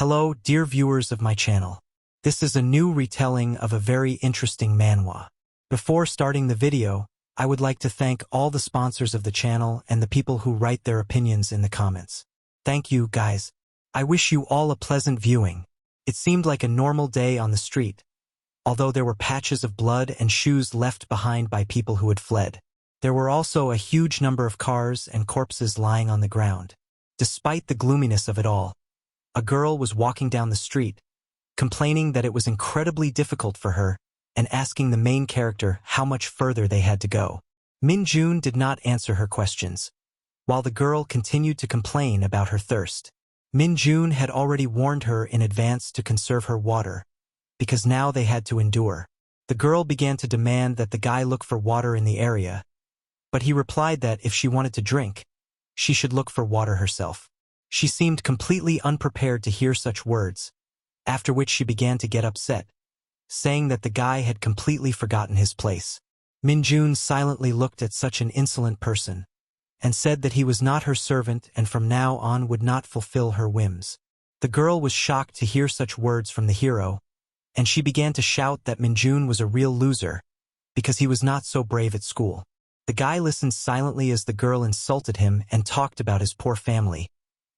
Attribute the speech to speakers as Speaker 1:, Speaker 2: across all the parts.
Speaker 1: Hello, dear viewers of my channel. This is a new retelling of a very interesting manhwa. Before starting the video, I would like to thank all the sponsors of the channel and the people who write their opinions in the comments. Thank you, guys. I wish you all a pleasant viewing. It seemed like a normal day on the street, although there were patches of blood and shoes left behind by people who had fled. There were also a huge number of cars and corpses lying on the ground. Despite the gloominess of it all, a girl was walking down the street, complaining that it was incredibly difficult for her and asking the main character how much further they had to go. Min-joon did not answer her questions, while the girl continued to complain about her thirst. Min-joon had already warned her in advance to conserve her water, because now they had to endure. The girl began to demand that the guy look for water in the area, but he replied that if she wanted to drink, she should look for water herself. She seemed completely unprepared to hear such words, after which she began to get upset, saying that the guy had completely forgotten his place. Min-joon silently looked at such an insolent person, and said that he was not her servant and from now on would not fulfill her whims. The girl was shocked to hear such words from the hero, and she began to shout that Min-joon was a real loser, because he was not so brave at school. The guy listened silently as the girl insulted him and talked about his poor family,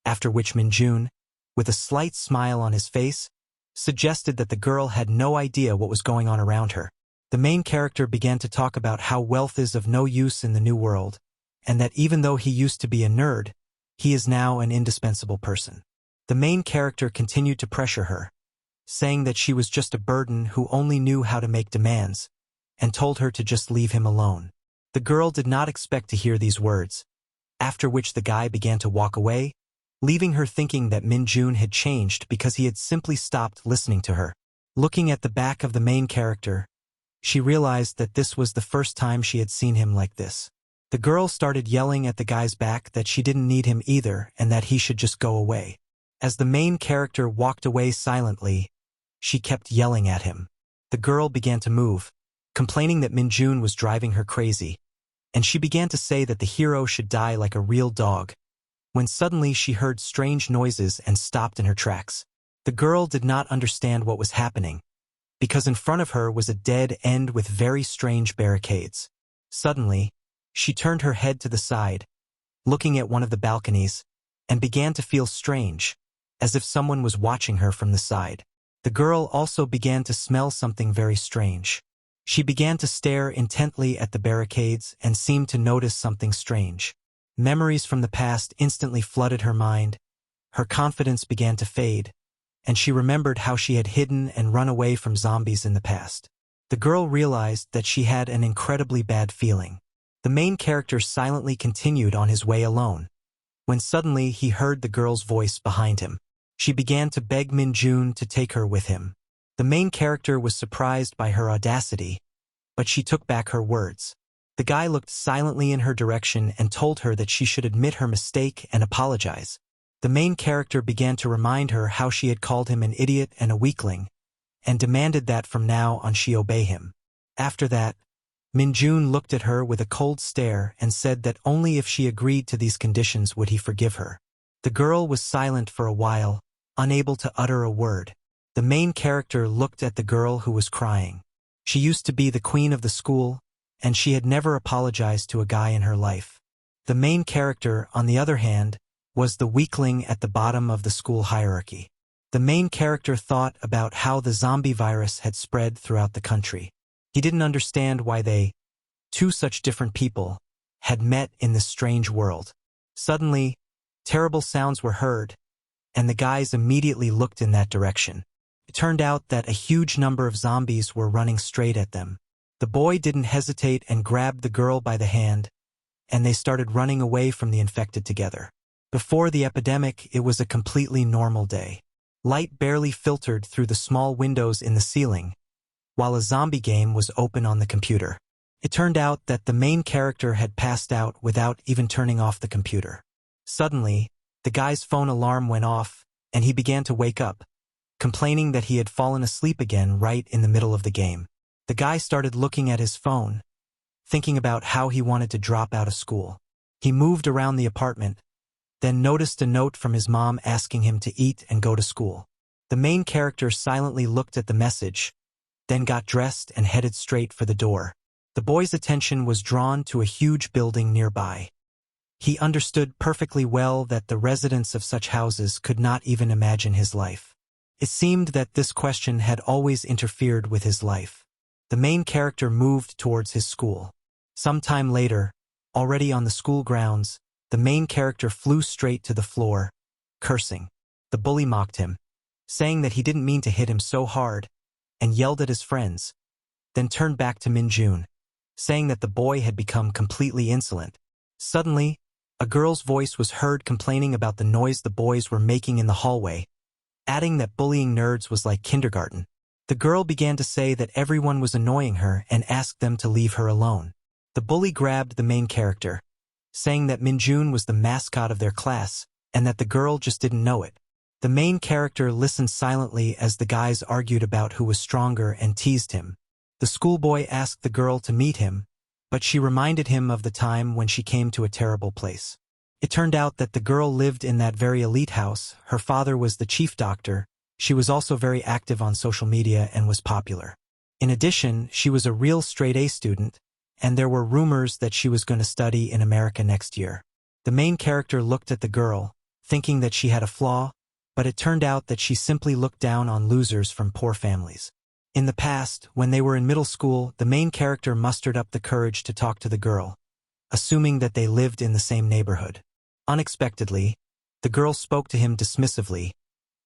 Speaker 1: after which Min-joon, with a slight smile on his face, suggested that the girl had no idea what was going on around her. The main character began to talk about how wealth is of no use in the new world, and that even though he used to be a nerd, he is now an indispensable person. The main character continued to pressure her, saying that she was just a burden who only knew how to make demands, and told her to just leave him alone. The girl did not expect to hear these words, after which the guy began to walk away, leaving her thinking that Min-joon had changed because he had simply stopped listening to her. Looking at the back of the main character, she realized that this was the first time she had seen him like this. The girl started yelling at the guy's back that she didn't need him either and that he should just go away. As the main character walked away silently, she kept yelling at him. The girl began to move, complaining that Min-joon was driving her crazy, and she began to say that the hero should die like a real dog, when suddenly she heard strange noises and stopped in her tracks. The girl did not understand what was happening, because in front of her was a dead end with very strange barricades. Suddenly, she turned her head to the side, looking at one of the balconies, and began to feel strange, as if someone was watching her from the side. The girl also began to smell something very strange. She began to stare intently at the barricades and seemed to notice something strange. Memories from the past instantly flooded her mind. Her confidence began to fade, and she remembered how she had hidden and run away from zombies in the past. The girl realized that she had an incredibly bad feeling. The main character silently continued on his way alone, when suddenly he heard the girl's voice behind him. She began to beg Min-joon to take her with him. The main character was surprised by her audacity, but she took back her words. The guy looked silently in her direction and told her that she should admit her mistake and apologize. The main character began to remind her how she had called him an idiot and a weakling, and demanded that from now on she obey him. After that, Min-joon looked at her with a cold stare and said that only if she agreed to these conditions would he forgive her. The girl was silent for a while, unable to utter a word. The main character looked at the girl who was crying. She used to be the queen of the school, and she had never apologized to a guy in her life. The main character, on the other hand, was the weakling at the bottom of the school hierarchy. The main character thought about how the zombie virus had spread throughout the country. He didn't understand why they, two such different people, had met in this strange world. Suddenly, terrible sounds were heard, and the guys immediately looked in that direction. It turned out that a huge number of zombies were running straight at them. The boy didn't hesitate and grabbed the girl by the hand, and they started running away from the infected together. Before the epidemic, it was a completely normal day. Light barely filtered through the small windows in the ceiling, while a zombie game was open on the computer. It turned out that the main character had passed out without even turning off the computer. Suddenly, the guy's phone alarm went off, and he began to wake up, complaining that he had fallen asleep again right in the middle of the game. The guy started looking at his phone, thinking about how he wanted to drop out of school. He moved around the apartment, then noticed a note from his mom asking him to eat and go to school. The main character silently looked at the message, then got dressed and headed straight for the door. The boy's attention was drawn to a huge building nearby. He understood perfectly well that the residents of such houses could not even imagine his life. It seemed that this question had always interfered with his life. The main character moved towards his school. Some time later, already on the school grounds, the main character flew straight to the floor, cursing. The bully mocked him, saying that he didn't mean to hit him so hard, and yelled at his friends, then turned back to Min-joon, saying that the boy had become completely insolent. Suddenly, a girl's voice was heard complaining about the noise the boys were making in the hallway, adding that bullying nerds was like kindergarten. The girl began to say that everyone was annoying her and asked them to leave her alone. The bully grabbed the main character, saying that Min-joon was the mascot of their class and that the girl just didn't know it. The main character listened silently as the guys argued about who was stronger and teased him. The schoolboy asked the girl to meet him, but she reminded him of the time when she came to a terrible place. It turned out that the girl lived in that very elite house. Her father was the chief doctor. She was also very active on social media and was popular. In addition, she was a real straight-A student, and there were rumors that she was going to study in America next year. The main character looked at the girl, thinking that she had a flaw, but it turned out that she simply looked down on losers from poor families. In the past, when they were in middle school, the main character mustered up the courage to talk to the girl, assuming that they lived in the same neighborhood. Unexpectedly, the girl spoke to him dismissively,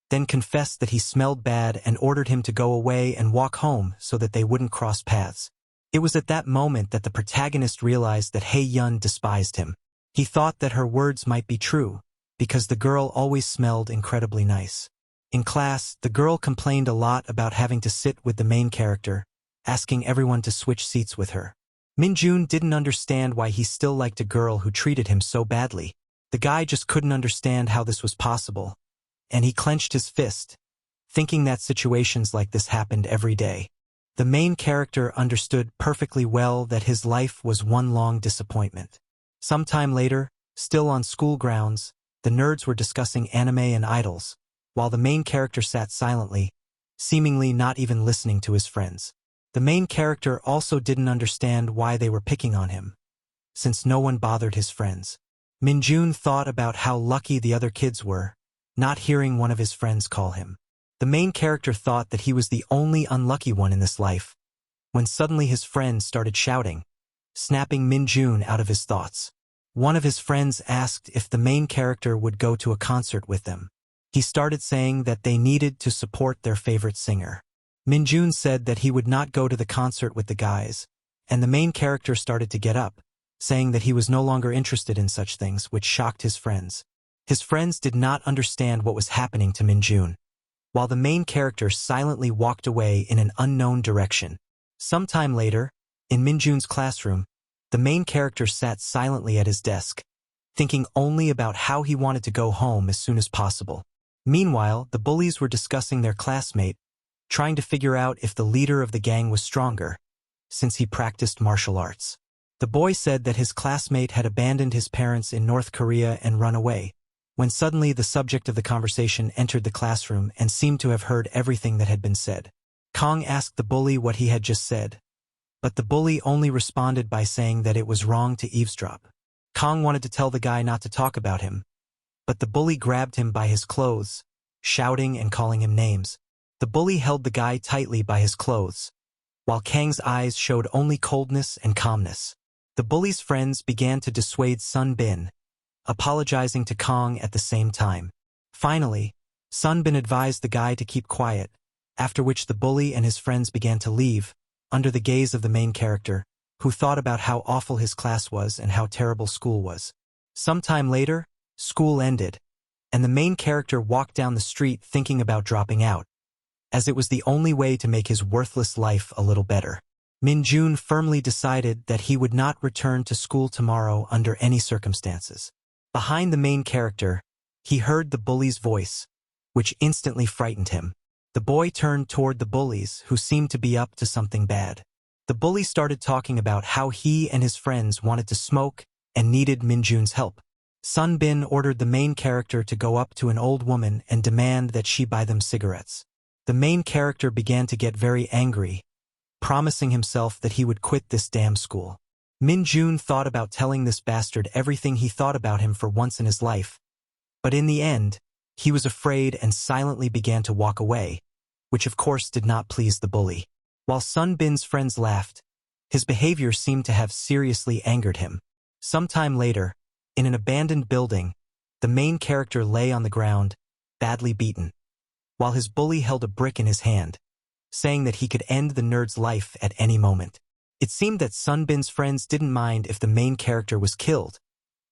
Speaker 1: then confessed that he smelled bad and ordered him to go away and walk home so that they wouldn't cross paths. It was at that moment that the protagonist realized that Han Yeon despised him. He thought that her words might be true, because the girl always smelled incredibly nice. In class, the girl complained a lot about having to sit with the main character, asking everyone to switch seats with her. Min-joon didn't understand why he still liked a girl who treated him so badly. The guy just couldn't understand how this was possible, and he clenched his fist, thinking that situations like this happened every day. The main character understood perfectly well that his life was one long disappointment. Sometime later, still on school grounds, the nerds were discussing anime and idols, while the main character sat silently, seemingly not even listening to his friends. The main character also didn't understand why they were picking on him, since no one bothered his friends. Min-joon thought about how lucky the other kids were, not hearing one of his friends call him. The main character thought that he was the only unlucky one in this life, when suddenly his friends started shouting, snapping Min-joon out of his thoughts. One of his friends asked if the main character would go to a concert with them. He started saying that they needed to support their favorite singer. Min-joon said that he would not go to the concert with the guys, and the main character started to get up, saying that he was no longer interested in such things, which shocked his friends. His friends did not understand what was happening to Min-joon, while the main character silently walked away in an unknown direction. Sometime later, in Min-joon's classroom, the main character sat silently at his desk, thinking only about how he wanted to go home as soon as possible. Meanwhile, the bullies were discussing their classmate, trying to figure out if the leader of the gang was stronger, since he practiced martial arts. The boy said that his classmate had abandoned his parents in North Korea and run away, when suddenly the subject of the conversation entered the classroom and seemed to have heard everything that had been said. Kong asked the bully what he had just said, but the bully only responded by saying that it was wrong to eavesdrop. Kong wanted to tell the guy not to talk about him, but the bully grabbed him by his clothes, shouting and calling him names. The bully held the guy tightly by his clothes, while Kang's eyes showed only coldness and calmness. The bully's friends began to dissuade Sun Bin, apologizing to Kong at the same time. Finally, Sun Bin advised the guy to keep quiet, after which the bully and his friends began to leave, under the gaze of the main character, who thought about how awful his class was and how terrible school was. Sometime later, school ended, and the main character walked down the street thinking about dropping out, as it was the only way to make his worthless life a little better. Min-joon firmly decided that he would not return to school tomorrow under any circumstances. Behind the main character, he heard the bully's voice, which instantly frightened him. The boy turned toward the bullies, who seemed to be up to something bad. The bully started talking about how he and his friends wanted to smoke and needed Min-joon's help. Sun Bin ordered the main character to go up to an old woman and demand that she buy them cigarettes. The main character began to get very angry, promising himself that he would quit this damn school. Min-joon thought about telling this bastard everything he thought about him for once in his life, but in the end, he was afraid and silently began to walk away, which of course did not please the bully. While Sun Bin's friends laughed, his behavior seemed to have seriously angered him. Sometime later, in an abandoned building, the main character lay on the ground, badly beaten, while his bully held a brick in his hand, saying that he could end the nerd's life at any moment. It seemed that Sun Bin's friends didn't mind if the main character was killed,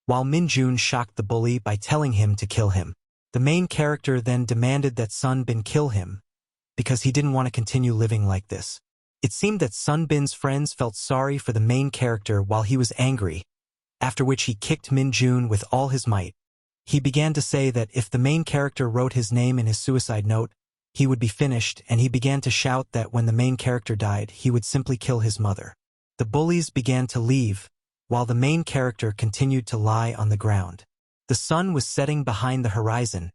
Speaker 1: while Min-joon shocked the bully by telling him to kill him. The main character then demanded that Sun Bin kill him, because he didn't want to continue living like this. It seemed that Sun Bin's friends felt sorry for the main character while he was angry, after which he kicked Min-joon with all his might. He began to say that if the main character wrote his name in his suicide note, he would be finished, and he began to shout that when the main character died, he would simply kill his mother. The bullies began to leave, while the main character continued to lie on the ground. The sun was setting behind the horizon,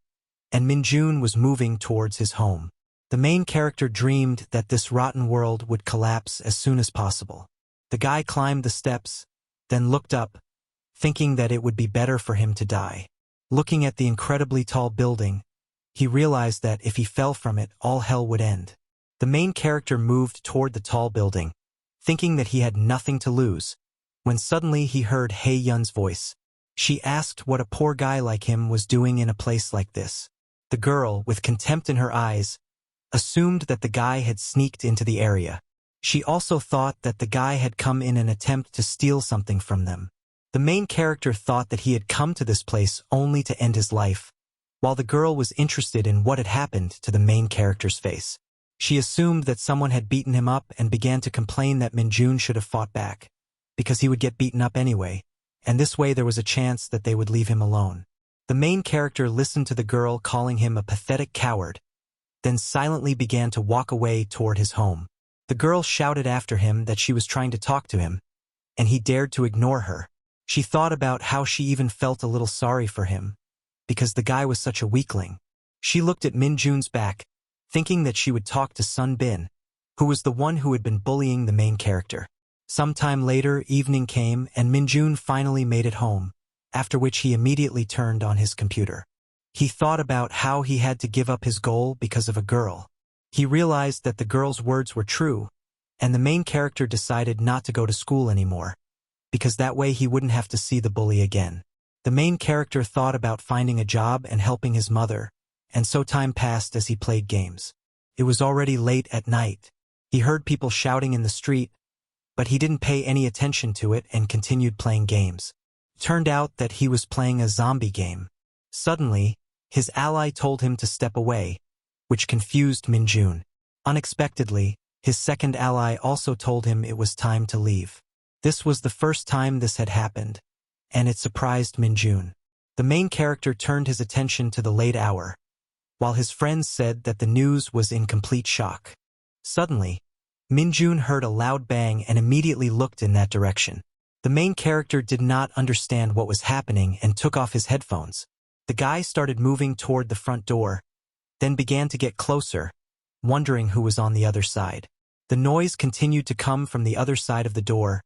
Speaker 1: and Min-joon was moving towards his home. The main character dreamed that this rotten world would collapse as soon as possible. The guy climbed the steps, then looked up, thinking that it would be better for him to die. Looking at the incredibly tall building, he realized that if he fell from it, all hell would end. The main character moved toward the tall building, thinking that he had nothing to lose, when suddenly he heard Han Yeon's voice. She asked what a poor guy like him was doing in a place like this. The girl, with contempt in her eyes, assumed that the guy had sneaked into the area. She also thought that the guy had come in an attempt to steal something from them. The main character thought that he had come to this place only to end his life, while the girl was interested in what had happened to the main character's face. She assumed that someone had beaten him up and began to complain that Min-joon should have fought back, because he would get beaten up anyway, and this way there was a chance that they would leave him alone. The main character listened to the girl calling him a pathetic coward, then silently began to walk away toward his home. The girl shouted after him that she was trying to talk to him, and he dared to ignore her. She thought about how she even felt a little sorry for him, because the guy was such a weakling. She looked at Min-joon's back, thinking that she would talk to Sun Bin, who was the one who had been bullying the main character. Sometime later, evening came, and Min-joon finally made it home, after which he immediately turned on his computer. He thought about how he had to give up his goal because of a girl. He realized that the girl's words were true, and the main character decided not to go to school anymore, because that way he wouldn't have to see the bully again. The main character thought about finding a job and helping his mother, and so time passed as he played games. It was already late at night. He heard people shouting in the street, but he didn't pay any attention to it and continued playing games. Turned out that he was playing a zombie game. Suddenly, his ally told him to step away, which confused Min-joon. Unexpectedly, his second ally also told him it was time to leave. This was the first time this had happened, and it surprised Min-joon. The main character turned his attention to the late hour, while his friends said that the news was in complete shock. Suddenly, Min-joon heard a loud bang and immediately looked in that direction. The main character did not understand what was happening and took off his headphones. The guy started moving toward the front door, then began to get closer, wondering who was on the other side. The noise continued to come from the other side of the door,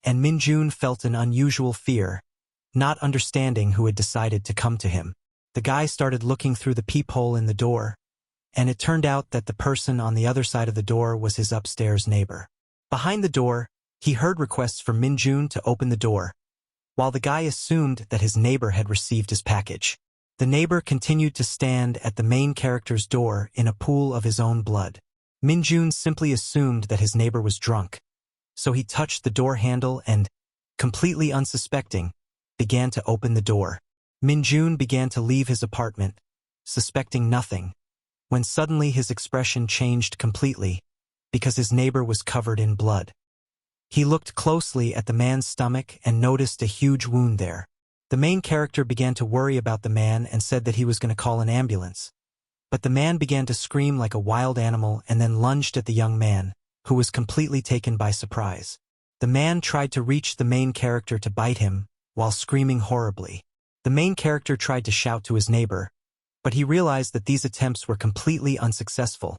Speaker 1: and Min-joon felt an unusual fear, not understanding who had decided to come to him. The guy started looking through the peephole in the door, and it turned out that the person on the other side of the door was his upstairs neighbor. Behind the door, he heard requests for Min-joon to open the door, while the guy assumed that his neighbor had received his package. The neighbor continued to stand at the main character's door in a pool of his own blood. Min-joon simply assumed that his neighbor was drunk, so he touched the door handle and, completely unsuspecting, began to open the door. Min-joon began to leave his apartment, suspecting nothing, when suddenly his expression changed completely, because his neighbor was covered in blood. He looked closely at the man's stomach and noticed a huge wound there. The main character began to worry about the man and said that he was going to call an ambulance. But the man began to scream like a wild animal and then lunged at the young man, who was completely taken by surprise. The man tried to reach the main character to bite him, while screaming horribly. The main character tried to shout to his neighbor, but he realized that these attempts were completely unsuccessful,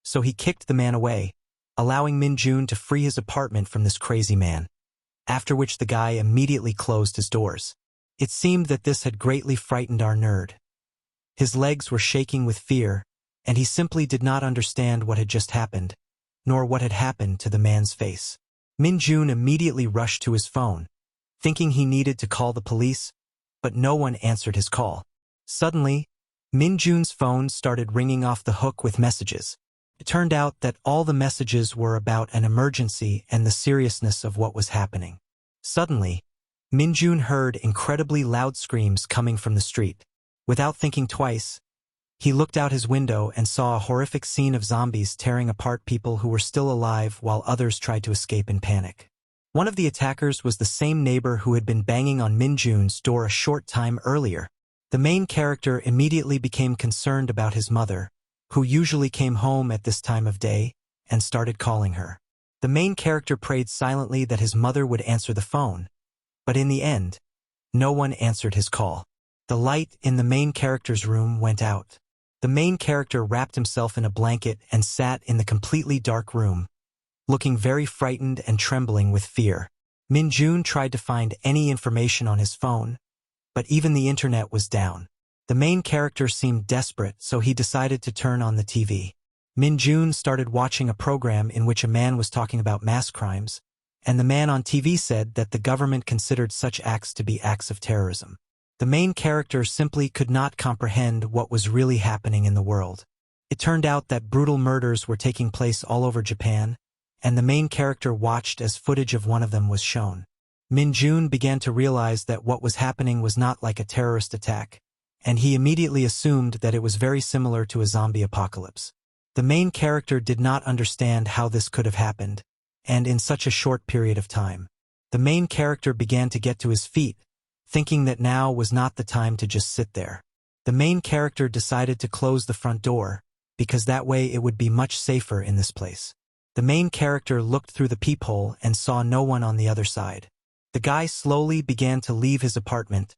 Speaker 1: so he kicked the man away, allowing Min-joon to free his apartment from this crazy man, after which the guy immediately closed his doors. It seemed that this had greatly frightened our nerd. His legs were shaking with fear, and he simply did not understand what had just happened, nor what had happened to the man's face. Min-joon immediately rushed to his phone, thinking he needed to call the police, but no one answered his call. Suddenly, Min-joon's phone started ringing off the hook with messages. It turned out that all the messages were about an emergency and the seriousness of what was happening. Suddenly, Min-joon heard incredibly loud screams coming from the street. Without thinking twice, he looked out his window and saw a horrific scene of zombies tearing apart people who were still alive while others tried to escape in panic. One of the attackers was the same neighbor who had been banging on Min-joon's door a short time earlier. The main character immediately became concerned about his mother, who usually came home at this time of day, and started calling her. The main character prayed silently that his mother would answer the phone, but in the end, no one answered his call. The light in the main character's room went out. The main character wrapped himself in a blanket and sat in the completely dark room, looking very frightened and trembling with fear. Min-joon tried to find any information on his phone, but even the internet was down. The main character seemed desperate, so he decided to turn on the TV. Min-joon started watching a program in which a man was talking about mass crimes, and the man on TV said that the government considered such acts to be acts of terrorism. The main character simply could not comprehend what was really happening in the world. It turned out that brutal murders were taking place all over Japan, and the main character watched as footage of one of them was shown. Min-joon began to realize that what was happening was not like a terrorist attack, and he immediately assumed that it was very similar to a zombie apocalypse. The main character did not understand how this could have happened, and in such a short period of time. The main character began to get to his feet, thinking that now was not the time to just sit there. The main character decided to close the front door, because that way it would be much safer in this place. The main character looked through the peephole and saw no one on the other side. The guy slowly began to leave his apartment,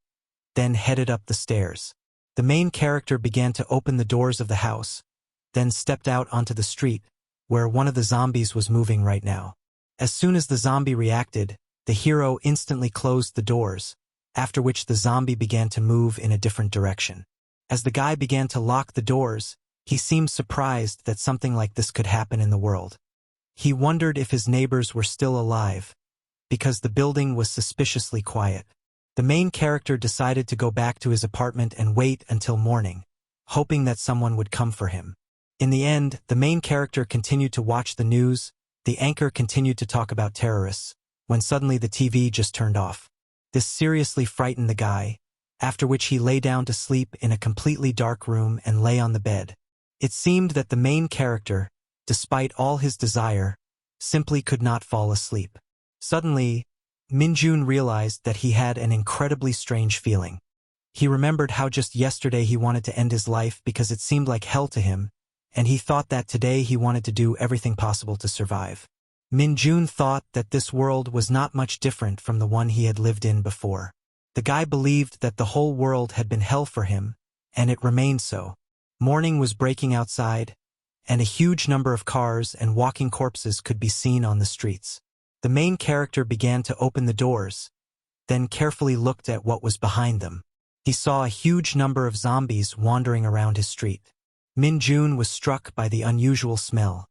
Speaker 1: then headed up the stairs. The main character began to open the doors of the house, then stepped out onto the street, where one of the zombies was moving right now. As soon as the zombie reacted, the hero instantly closed the doors, after which the zombie began to move in a different direction. As the guy began to lock the doors, he seemed surprised that something like this could happen in the world. He wondered if his neighbors were still alive, because the building was suspiciously quiet. The main character decided to go back to his apartment and wait until morning, hoping that someone would come for him. In the end, the main character continued to watch the news. The anchor continued to talk about terrorists, when suddenly the TV just turned off. This seriously frightened the guy, after which he lay down to sleep in a completely dark room and lay on the bed. It seemed that the main character, despite all his desire, simply could not fall asleep. Suddenly, Min-joon realized that he had an incredibly strange feeling. He remembered how just yesterday he wanted to end his life because it seemed like hell to him, and he thought that today he wanted to do everything possible to survive. Min-joon thought that this world was not much different from the one he had lived in before. The guy believed that the whole world had been hell for him, and it remained so. Morning was breaking outside, and a huge number of cars and walking corpses could be seen on the streets. The main character began to open the doors, then carefully looked at what was behind them. He saw a huge number of zombies wandering around his street. Min-joon was struck by the unusual smell.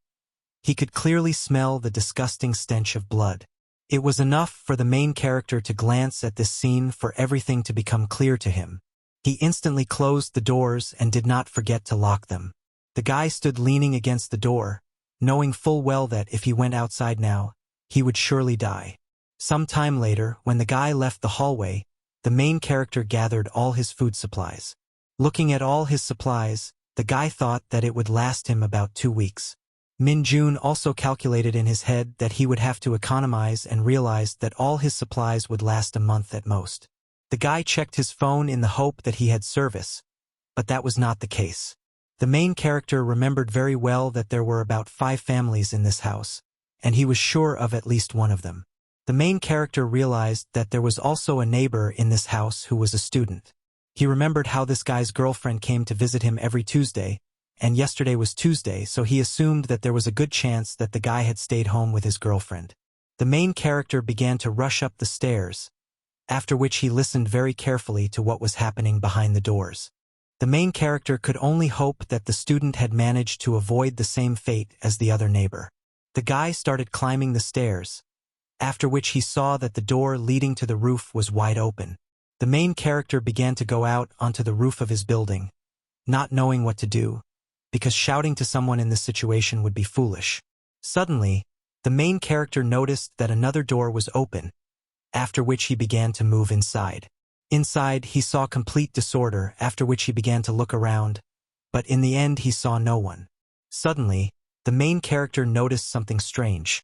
Speaker 1: He could clearly smell the disgusting stench of blood. It was enough for the main character to glance at this scene for everything to become clear to him. He instantly closed the doors and did not forget to lock them. The guy stood leaning against the door, knowing full well that if he went outside now, he would surely die. Some time later, when the guy left the hallway, the main character gathered all his food supplies. Looking at all his supplies, the guy thought that it would last him about 2 weeks. Min-joon also calculated in his head that he would have to economize and realized that all his supplies would last a month at most. The guy checked his phone in the hope that he had service, but that was not the case. The main character remembered very well that there were about 5 families in this house, and he was sure of at least one of them. The main character realized that there was also a neighbor in this house who was a student. He remembered how this guy's girlfriend came to visit him every Tuesday, and yesterday was Tuesday, so he assumed that there was a good chance that the guy had stayed home with his girlfriend. The main character began to rush up the stairs, after which he listened very carefully to what was happening behind the doors. The main character could only hope that the student had managed to avoid the same fate as the other neighbor. The guy started climbing the stairs, after which he saw that the door leading to the roof was wide open. The main character began to go out onto the roof of his building, not knowing what to do, because shouting to someone in this situation would be foolish. Suddenly, the main character noticed that another door was open, after which he began to move inside. Inside, he saw complete disorder, after which he began to look around, but in the end he saw no one. Suddenly, the main character noticed something strange.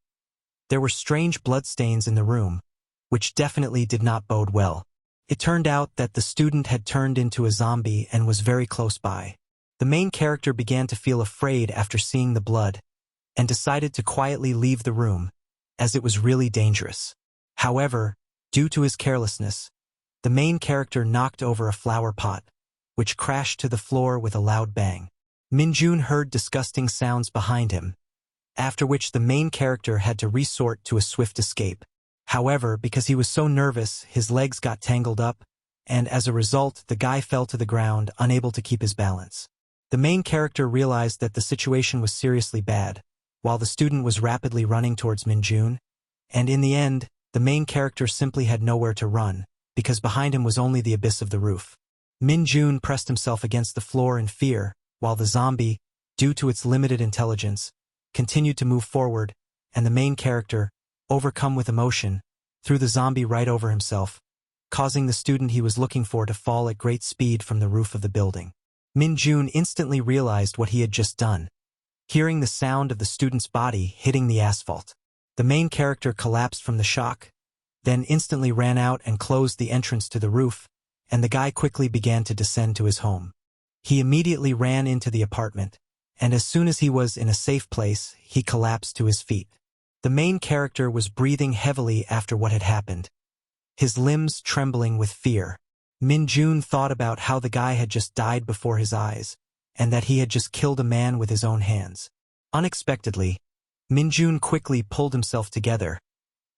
Speaker 1: There were strange bloodstains in the room, which definitely did not bode well. It turned out that the student had turned into a zombie and was very close by. The main character began to feel afraid after seeing the blood, and decided to quietly leave the room, as it was really dangerous. However, due to his carelessness, the main character knocked over a flower pot, which crashed to the floor with a loud bang. Min-joon heard disgusting sounds behind him, after which the main character had to resort to a swift escape. However, because he was so nervous, his legs got tangled up, and as a result, the guy fell to the ground, unable to keep his balance. The main character realized that the situation was seriously bad, while the student was rapidly running towards Min-joon, and in the end, the main character simply had nowhere to run, because behind him was only the abyss of the roof. Min-joon pressed himself against the floor in fear, while the zombie, due to its limited intelligence, continued to move forward, and the main character, overcome with emotion, threw the zombie right over himself, causing the student he was looking for to fall at great speed from the roof of the building. Min-joon instantly realized what he had just done, hearing the sound of the student's body hitting the asphalt. The main character collapsed from the shock, then instantly ran out and closed the entrance to the roof, and the guy quickly began to descend to his home. He immediately ran into the apartment, and as soon as he was in a safe place, he collapsed to his feet. The main character was breathing heavily after what had happened, his limbs trembling with fear. Min-joon thought about how the guy had just died before his eyes, and that he had just killed a man with his own hands. Unexpectedly, Min-joon quickly pulled himself together,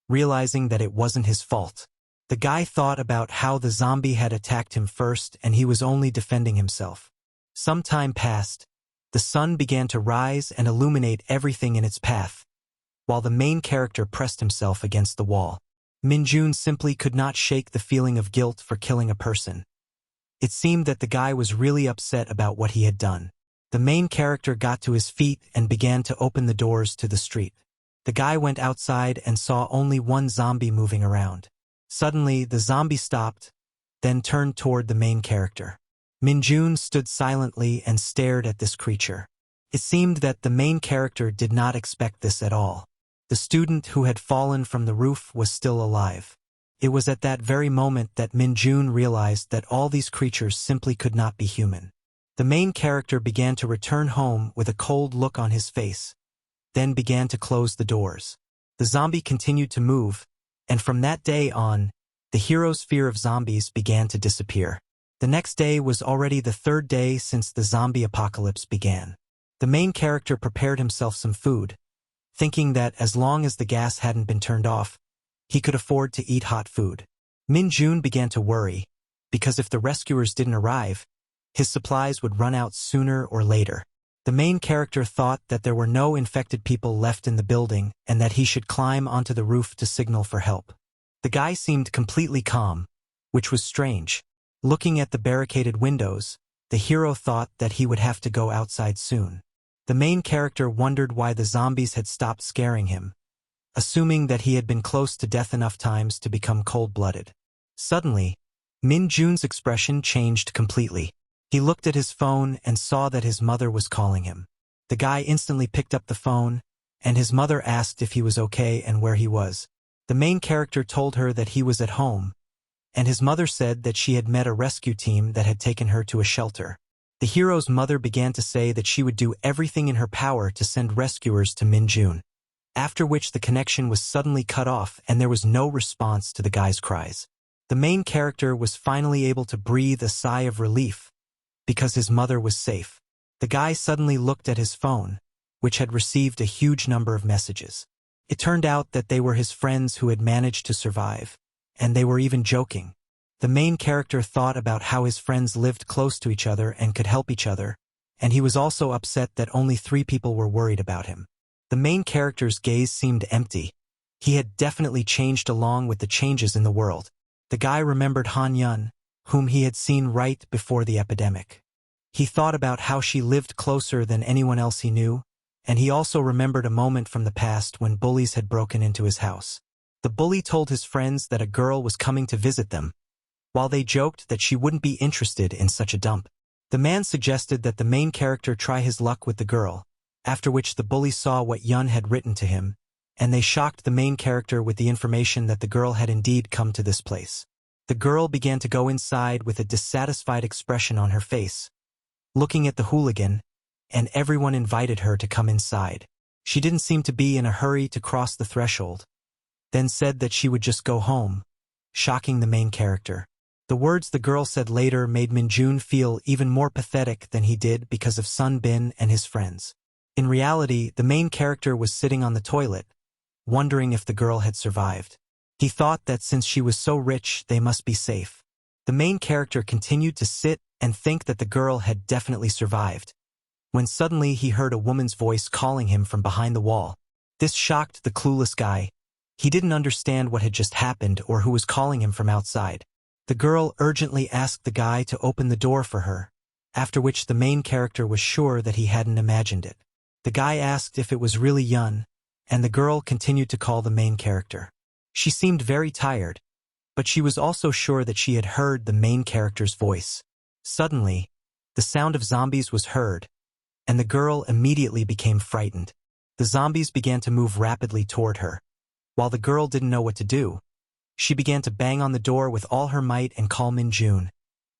Speaker 1: realizing that it wasn't his fault. The guy thought about how the zombie had attacked him first and he was only defending himself. Some time passed. The sun began to rise and illuminate everything in its path, while the main character pressed himself against the wall. Min-joon simply could not shake the feeling of guilt for killing a person. It seemed that the guy was really upset about what he had done. The main character got to his feet and began to open the doors to the street. The guy went outside and saw only one zombie moving around. Suddenly, the zombie stopped, then turned toward the main character. Min-joon stood silently and stared at this creature. It seemed that the main character did not expect this at all. The student who had fallen from the roof was still alive. It was at that very moment that Min-joon realized that all these creatures simply could not be human. The main character began to return home with a cold look on his face, then began to close the doors. The zombie continued to move, and from that day on, the hero's fear of zombies began to disappear. The next day was already the third day since the zombie apocalypse began. The main character prepared himself some food, thinking that as long as the gas hadn't been turned off, he could afford to eat hot food. Min-joon began to worry, because if the rescuers didn't arrive, his supplies would run out sooner or later. The main character thought that there were no infected people left in the building and that he should climb onto the roof to signal for help. The guy seemed completely calm, which was strange. Looking at the barricaded windows, the hero thought that he would have to go outside soon. The main character wondered why the zombies had stopped scaring him, assuming that he had been close to death enough times to become cold-blooded. Suddenly, Min-joon's expression changed completely. He looked at his phone and saw that his mother was calling him. The guy instantly picked up the phone, and his mother asked if he was okay and where he was. The main character told her that he was at home, and his mother said that she had met a rescue team that had taken her to a shelter. The hero's mother began to say that she would do everything in her power to send rescuers to Min-joon, after which the connection was suddenly cut off and there was no response to the guy's cries. The The main character was finally able to breathe a sigh of relief because his mother was safe. The guy suddenly looked at his phone, which had received a huge number of messages. It turned out that they were his friends who had managed to survive, and they were even joking. The main character thought about how his friends lived close to each other and could help each other, and he was also upset that only 3 people were worried about him. The main character's gaze seemed empty. He had definitely changed along with the changes in the world. The guy remembered Han Yeon, whom he had seen right before the epidemic. He thought about how she lived closer than anyone else he knew, and he also remembered a moment from the past when bullies had broken into his house. The bully told his friends that a girl was coming to visit them, while they joked that she wouldn't be interested in such a dump. The man suggested that the main character try his luck with the girl, after which the bully saw what Yeon had written to him, and they shocked the main character with the information that the girl had indeed come to this place. The girl began to go inside with a dissatisfied expression on her face, looking at the hooligan, and everyone invited her to come inside. She didn't seem to be in a hurry to cross the threshold, then said that she would just go home, shocking the main character. The words the girl said later made Min-joon feel even more pathetic than he did because of Sun Bin and his friends. In reality, the main character was sitting on the toilet, wondering if the girl had survived. He thought that since she was so rich, they must be safe. The main character continued to sit and think that the girl had definitely survived, when suddenly he heard a woman's voice calling him from behind the wall. This shocked the clueless guy. He didn't understand what had just happened or who was calling him from outside. The girl urgently asked the guy to open the door for her, after which the main character was sure that he hadn't imagined it. The guy asked if it was really Yeon, and the girl continued to call the main character. She seemed very tired, but she was also sure that she had heard the main character's voice. Suddenly, the sound of zombies was heard, and the girl immediately became frightened. The zombies began to move rapidly toward her. While the girl didn't know what to do, she began to bang on the door with all her might and call Min-joon.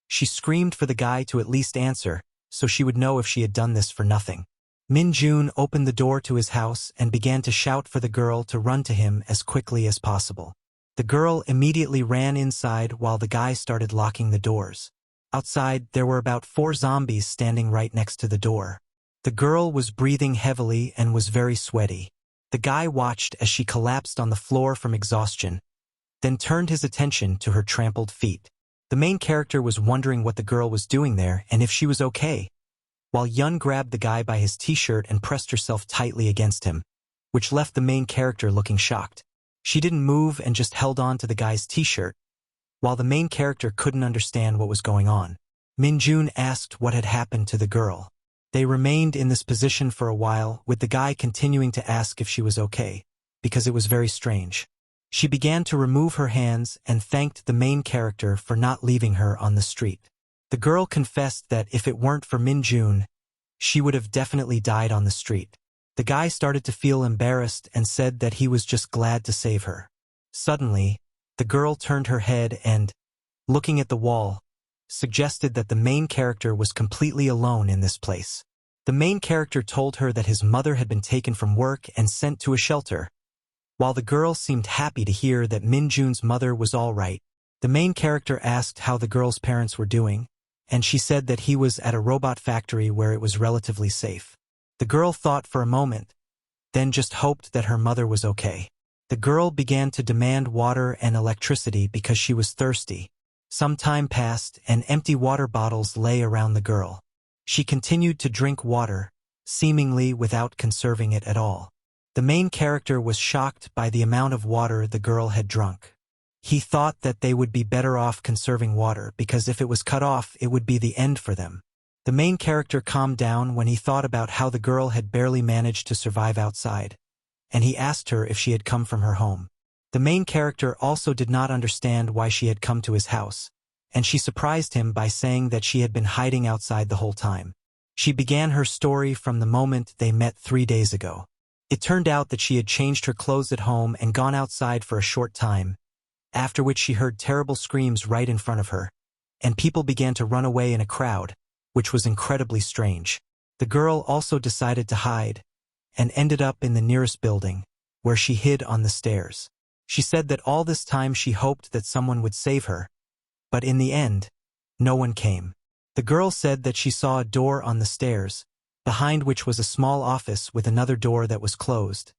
Speaker 1: She screamed for the guy to at least answer, so she would know if she had done this for nothing. Min-joon opened the door to his house and began to shout for the girl to run to him as quickly as possible. The girl immediately ran inside while the guy started locking the doors. Outside, there were about 4 zombies standing right next to the door. The girl was breathing heavily and was very sweaty. The guy watched as she collapsed on the floor from exhaustion, then turned his attention to her trampled feet. The main character was wondering what the girl was doing there and if she was okay, while Yeon grabbed the guy by his t-shirt and pressed herself tightly against him, which left the main character looking shocked. She didn't move and just held on to the guy's t-shirt, while the main character couldn't understand what was going on. Min-joon asked what had happened to the girl. They remained in this position for a while, with the guy continuing to ask if she was okay, because it was very strange. She began to remove her hands and thanked the main character for not leaving her on the street. The girl confessed that if it weren't for Min-joon, she would have definitely died on the street. The guy started to feel embarrassed and said that he was just glad to save her. Suddenly, the girl turned her head and, looking at the wall, suggested that the main character was completely alone in this place. The main character told her that his mother had been taken from work and sent to a shelter. While the girl seemed happy to hear that Min-joon's mother was all right, the main character asked how the girl's parents were doing, and she said that he was at a robot factory where it was relatively safe. The girl thought for a moment, then just hoped that her mother was okay. The girl began to demand water and electricity because she was thirsty. Some time passed and empty water bottles lay around the girl. She continued to drink water, seemingly without conserving it at all. The main character was shocked by the amount of water the girl had drunk. He thought that they would be better off conserving water because if it was cut off, it would be the end for them. The main character calmed down when he thought about how the girl had barely managed to survive outside, and he asked her if she had come from her home. The main character also did not understand why she had come to his house, and she surprised him by saying that she had been hiding outside the whole time. She began her story from the moment they met 3 days ago. It turned out that she had changed her clothes at home and gone outside for a short time, after which she heard terrible screams right in front of her, and people began to run away in a crowd, which was incredibly strange. The girl also decided to hide, and ended up in the nearest building, where she hid on the stairs. She said that all this time she hoped that someone would save her, but in the end, no one came. The girl said that she saw a door on the stairs, behind which was a small office with another door that was closed,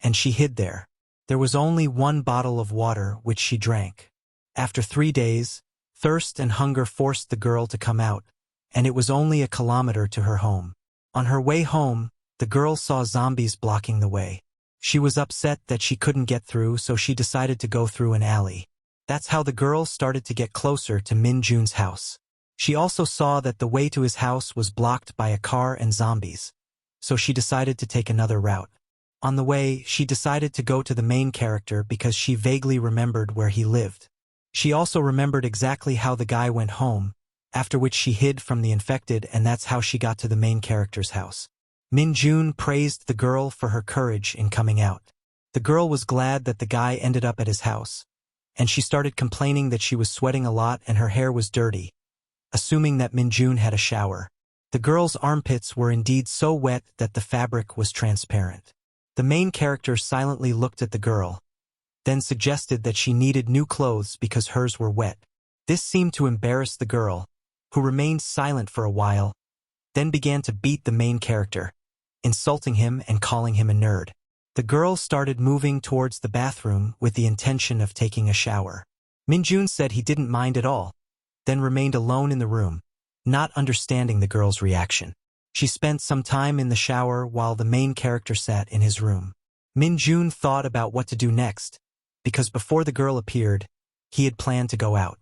Speaker 1: and she hid there. There was only one bottle of water which she drank. After 3 days, thirst and hunger forced the girl to come out, and it was only a kilometer to her home. On her way home, the girl saw zombies blocking the way. She was upset that she couldn't get through, so she decided to go through an alley. That's how the girl started to get closer to Min-joon's house. She also saw that the way to his house was blocked by a car and zombies, so she decided to take another route. On the way, she decided to go to the main character because she vaguely remembered where he lived. She also remembered exactly how the guy went home, after which she hid from the infected, and that's how she got to the main character's house. Min-joon praised the girl for her courage in coming out. The girl was glad that the guy ended up at his house, and she started complaining that she was sweating a lot and her hair was dirty, assuming that Min-joon had a shower. The girl's armpits were indeed so wet that the fabric was transparent. The main character silently looked at the girl, then suggested that she needed new clothes because hers were wet. This seemed to embarrass the girl, who remained silent for a while, then began to beat the main character, insulting him and calling him a nerd. The girl started moving towards the bathroom with the intention of taking a shower. Min-joon said he didn't mind at all, then remained alone in the room, not understanding the girl's reaction. She spent some time in the shower while the main character sat in his room. Min-joon thought about what to do next, because before the girl appeared, he had planned to go out.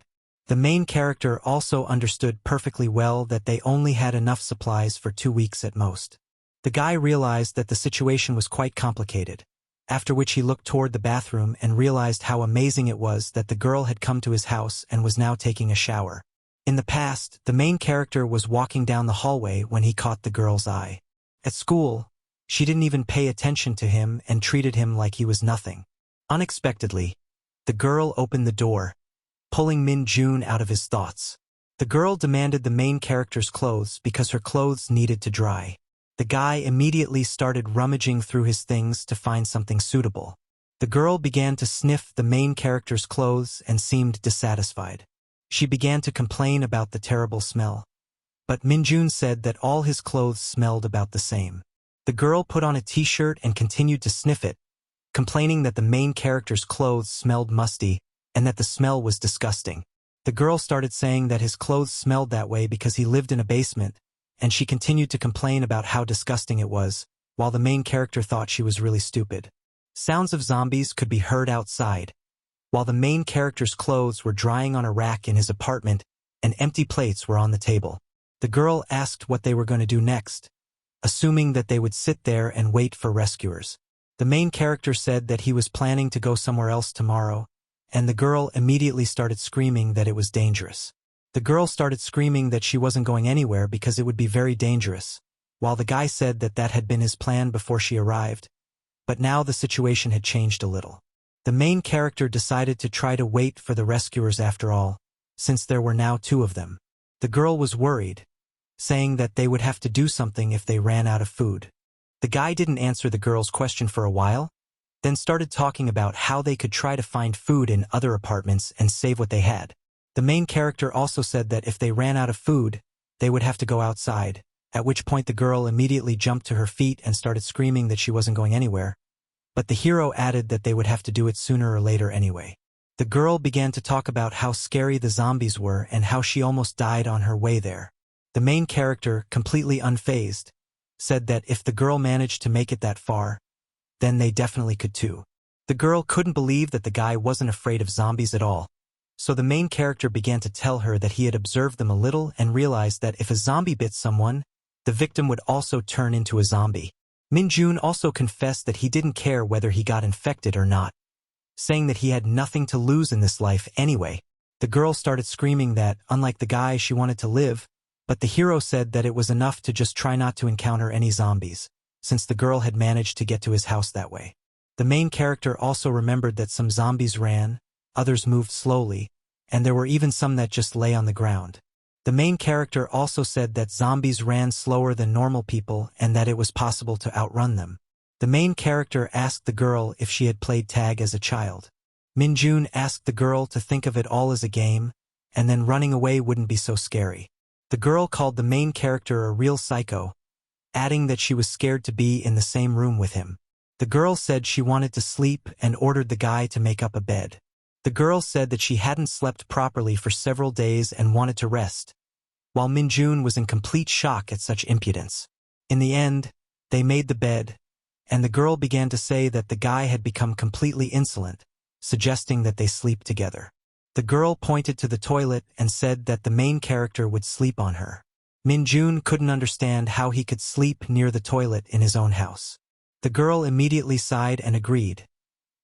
Speaker 1: The main character also understood perfectly well that they only had enough supplies for 2 weeks at most. The guy realized that the situation was quite complicated, after which he looked toward the bathroom and realized how amazing it was that the girl had come to his house and was now taking a shower. In the past, the main character was walking down the hallway when he caught the girl's eye. At school, she didn't even pay attention to him and treated him like he was nothing. Unexpectedly, the girl opened the door, pulling Min-joon out of his thoughts. The girl demanded the main character's clothes because her clothes needed to dry. The guy immediately started rummaging through his things to find something suitable. The girl began to sniff the main character's clothes and seemed dissatisfied. She began to complain about the terrible smell, but Min-joon said that all his clothes smelled about the same. The girl put on a t-shirt and continued to sniff it, complaining that the main character's clothes smelled musty and that the smell was disgusting. The girl started saying that his clothes smelled that way because he lived in a basement, and she continued to complain about how disgusting it was, while the main character thought she was really stupid. Sounds of zombies could be heard outside, while the main character's clothes were drying on a rack in his apartment and empty plates were on the table. The girl asked what they were going to do next, assuming that they would sit there and wait for rescuers. The main character said that he was planning to go somewhere else tomorrow, and the girl immediately started screaming that it was dangerous. The girl started screaming that she wasn't going anywhere because it would be very dangerous, while the guy said that that had been his plan before she arrived, but now the situation had changed a little. The main character decided to try to wait for the rescuers after all, since there were now 2 of them. The girl was worried, saying that they would have to do something if they ran out of food. The guy didn't answer the girl's question for a while, then started talking about how they could try to find food in other apartments and save what they had. The main character also said that if they ran out of food, they would have to go outside, at which point the girl immediately jumped to her feet and started screaming that she wasn't going anywhere, but the hero added that they would have to do it sooner or later anyway. The girl began to talk about how scary the zombies were and how she almost died on her way there. The main character, completely unfazed, said that if the girl managed to make it that far, then they definitely could too. The girl couldn't believe that the guy wasn't afraid of zombies at all, so the main character began to tell her that he had observed them a little and realized that if a zombie bit someone, the victim would also turn into a zombie. Min-joon also confessed that he didn't care whether he got infected or not, saying that he had nothing to lose in this life anyway. The girl started screaming that, unlike the guy, she wanted to live, but the hero said that it was enough to just try not to encounter any zombies, since the girl had managed to get to his house that way. The main character also remembered that some zombies ran, others moved slowly, and there were even some that just lay on the ground. The main character also said that zombies ran slower than normal people and that it was possible to outrun them. The main character asked the girl if she had played tag as a child. Min-joon asked the girl to think of it all as a game, and then running away wouldn't be so scary. The girl called the main character a real psycho, adding that she was scared to be in the same room with him. The girl said she wanted to sleep and ordered the guy to make up a bed. The girl said that she hadn't slept properly for several days and wanted to rest, while Min-joon was in complete shock at such impudence. In the end, they made the bed, and the girl began to say that the guy had become completely insolent, suggesting that they sleep together. The girl pointed to the toilet and said that the main character would sleep on her. Min-joon couldn't understand how he could sleep near the toilet in his own house. The girl immediately sighed and agreed,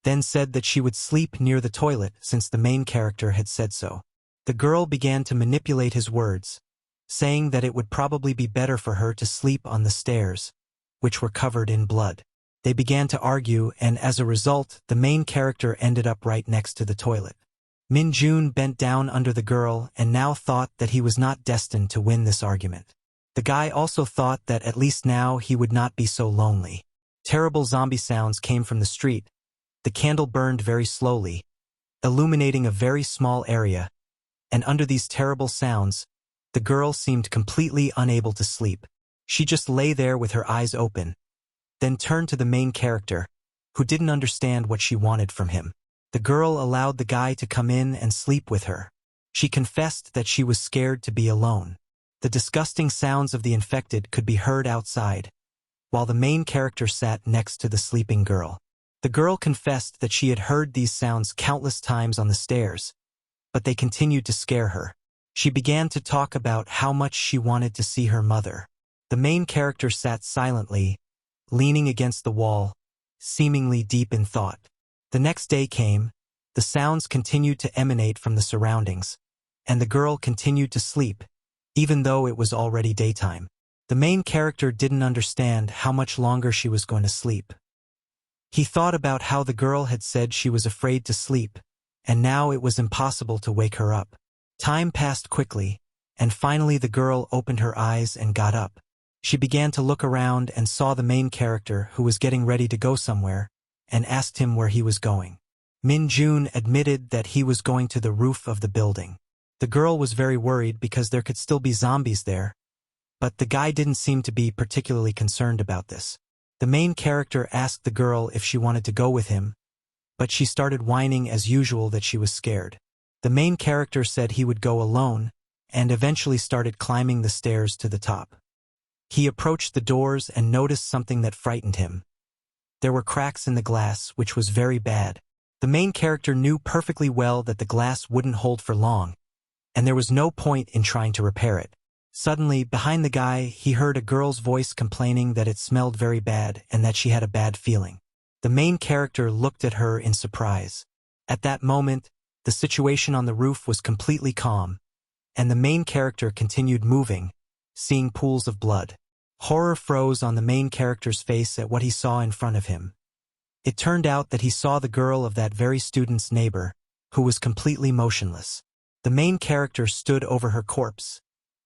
Speaker 1: then said that she would sleep near the toilet since the main character had said so. The girl began to manipulate his words, saying that it would probably be better for her to sleep on the stairs, which were covered in blood. They began to argue, and as a result, the main character ended up right next to the toilet. Min-joon bent down under the girl and now thought that he was not destined to win this argument. The guy also thought that at least now he would not be so lonely. Terrible zombie sounds came from the street. The candle burned very slowly, illuminating a very small area, and under these terrible sounds, the girl seemed completely unable to sleep. She just lay there with her eyes open, then turned to the main character, who didn't understand what she wanted from him. The girl allowed the guy to come in and sleep with her. She confessed that she was scared to be alone. The disgusting sounds of the infected could be heard outside, while the main character sat next to the sleeping girl. The girl confessed that she had heard these sounds countless times on the stairs, but they continued to scare her. She began to talk about how much she wanted to see her mother. The main character sat silently, leaning against the wall, seemingly deep in thought. The next day came, the sounds continued to emanate from the surroundings, and the girl continued to sleep, even though it was already daytime. The main character didn't understand how much longer she was going to sleep. He thought about how the girl had said she was afraid to sleep, and now it was impossible to wake her up. Time passed quickly, and finally the girl opened her eyes and got up. She began to look around and saw the main character, who was getting ready to go somewhere, and asked him where he was going. Min-joon admitted that he was going to the roof of the building. The girl was very worried because there could still be zombies there, but the guy didn't seem to be particularly concerned about this. The main character asked the girl if she wanted to go with him, but she started whining as usual that she was scared. The main character said he would go alone, and eventually started climbing the stairs to the top. He approached the doors and noticed something that frightened him. There were cracks in the glass, which was very bad. The main character knew perfectly well that the glass wouldn't hold for long, and there was no point in trying to repair it. Suddenly, behind the guy, he heard a girl's voice complaining that it smelled very bad and that she had a bad feeling. The main character looked at her in surprise. At that moment, the situation on the roof was completely calm, and the main character continued moving, seeing pools of blood. Horror froze on the main character's face at what he saw in front of him. It turned out that he saw the girl of that very student's neighbor, who was completely motionless. The main character stood over her corpse,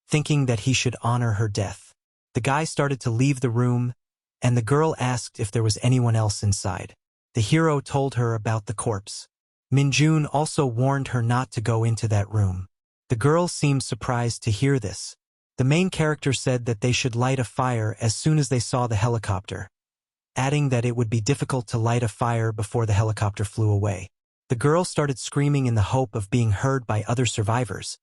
Speaker 1: thinking that he should honor her death. The guy started to leave the room, and the girl asked if there was anyone else inside. The hero told her about the corpse. Min-joon also warned her not to go into that room. The girl seemed surprised to hear this. The main character said that they should light a fire as soon as they saw the helicopter, adding that it would be difficult to light a fire before the helicopter flew away. The girl started screaming in the hope of being heard by other survivors,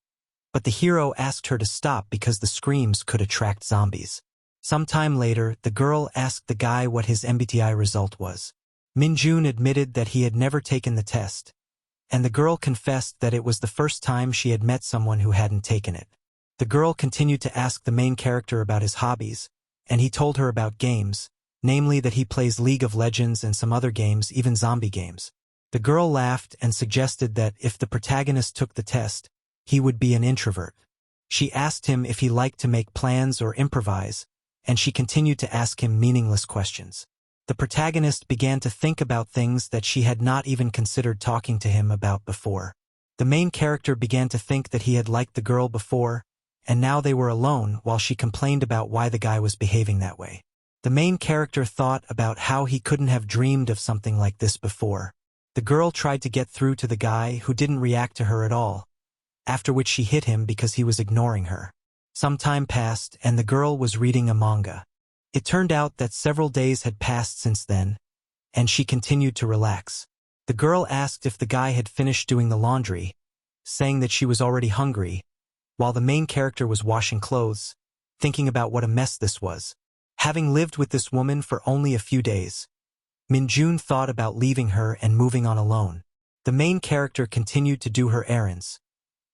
Speaker 1: but the hero asked her to stop because the screams could attract zombies. Sometime later, the girl asked the guy what his MBTI result was. Min-joon admitted that he had never taken the test, and the girl confessed that it was the first time she had met someone who hadn't taken it. The girl continued to ask the main character about his hobbies, and he told her about games, namely that he plays League of Legends and some other games, even zombie games. The girl laughed and suggested that if the protagonist took the test, he would be an introvert. She asked him if he liked to make plans or improvise, and she continued to ask him meaningless questions. The protagonist began to think about things that she had not even considered talking to him about before. The main character began to think that he had liked the girl before, and now they were alone while she complained about why the guy was behaving that way. The main character thought about how he couldn't have dreamed of something like this before. The girl tried to get through to the guy who didn't react to her at all, after which she hit him because he was ignoring her. Some time passed and the girl was reading a manga. It turned out that several days had passed since then, and she continued to relax. The girl asked if the guy had finished doing the laundry, saying that she was already hungry, while the main character was washing clothes, thinking about what a mess this was. Having lived with this woman for only a few days, Min-joon thought about leaving her and moving on alone. The main character continued to do her errands,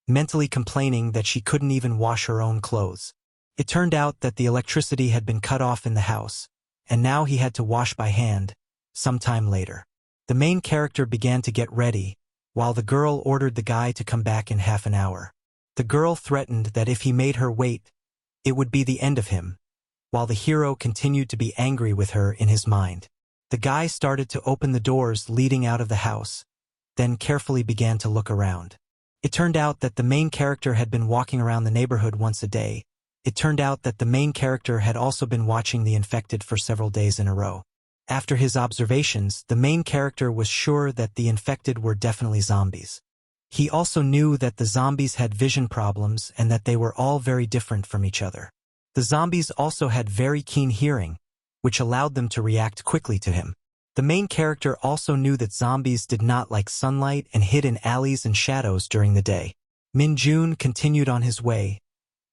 Speaker 1: mentally complaining that she couldn't even wash her own clothes. It turned out that the electricity had been cut off in the house, and now he had to wash by hand, sometime later. The main character began to get ready, while the girl ordered the guy to come back in half an hour. The girl threatened that if he made her wait, it would be the end of him, while the hero continued to be angry with her in his mind. The guy started to open the doors leading out of the house, then carefully began to look around. It turned out that the main character had been walking around the neighborhood once a day. It turned out that the main character had also been watching the infected for several days in a row. After his observations, the main character was sure that the infected were definitely zombies. He also knew that the zombies had vision problems and that they were all very different from each other. The zombies also had very keen hearing, which allowed them to react quickly to him. The main character also knew that zombies did not like sunlight and hid in alleys and shadows during the day. Min-joon continued on his way,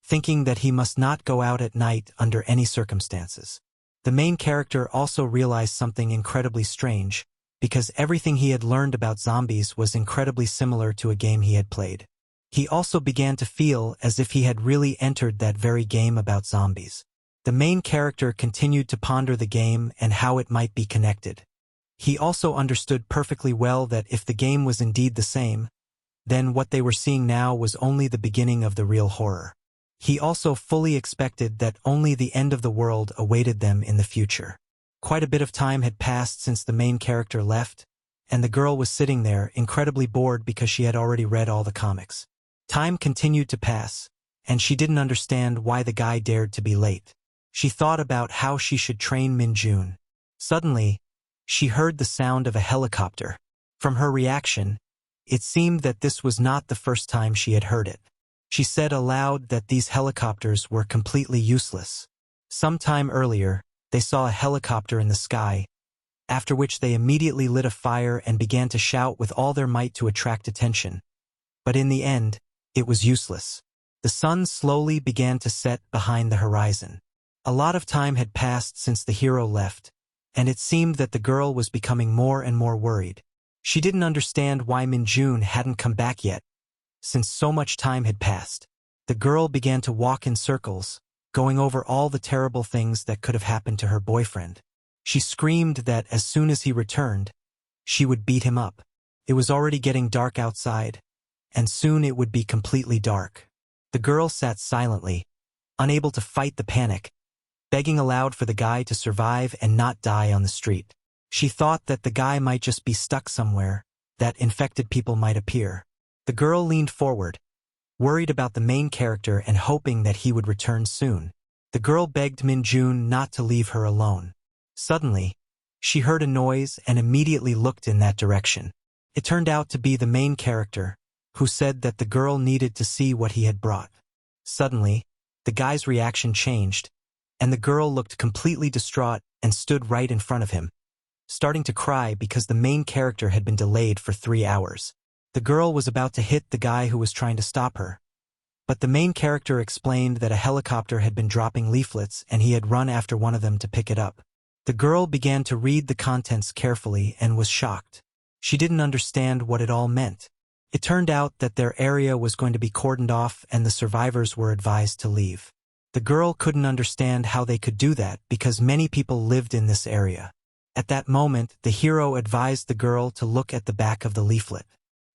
Speaker 1: thinking that he must not go out at night under any circumstances. The main character also realized something incredibly strange, because everything he had learned about zombies was incredibly similar to a game he had played. He also began to feel as if he had really entered that very game about zombies. The main character continued to ponder the game and how it might be connected. He also understood perfectly well that if the game was indeed the same, then what they were seeing now was only the beginning of the real horror. He also fully expected that only the end of the world awaited them in the future. Quite a bit of time had passed since the main character left, and the girl was sitting there, incredibly bored because she had already read all the comics. Time continued to pass, and she didn't understand why the guy dared to be late. She thought about how she should train Min-joon. Suddenly, she heard the sound of a helicopter. From her reaction, it seemed that this was not the first time she had heard it. She said aloud that these helicopters were completely useless. Some time earlier, they saw a helicopter in the sky, after which they immediately lit a fire and began to shout with all their might to attract attention. But in the end, it was useless. The sun slowly began to set behind the horizon. A lot of time had passed since the hero left, and it seemed that the girl was becoming more and more worried. She didn't understand why Min-joon hadn't come back yet, since so much time had passed. The girl began to walk in circles, going over all the terrible things that could have happened to her boyfriend. She screamed that as soon as he returned, she would beat him up. It was already getting dark outside, and soon it would be completely dark. The girl sat silently, unable to fight the panic, begging aloud for the guy to survive and not die on the street. She thought that the guy might just be stuck somewhere, that infected people might appear. The girl leaned forward, worried about the main character and hoping that he would return soon. The girl begged Min-joon not to leave her alone. Suddenly, she heard a noise and immediately looked in that direction. It turned out to be the main character, who said that the girl needed to see what he had brought. Suddenly, the guy's reaction changed, and the girl looked completely distraught and stood right in front of him, starting to cry because the main character had been delayed for 3 hours. The girl was about to hit the guy who was trying to stop her, but the main character explained that a helicopter had been dropping leaflets and he had run after one of them to pick it up. The girl began to read the contents carefully and was shocked. She didn't understand what it all meant. It turned out that their area was going to be cordoned off and the survivors were advised to leave. The girl couldn't understand how they could do that because many people lived in this area. At that moment, the hero advised the girl to look at the back of the leaflet.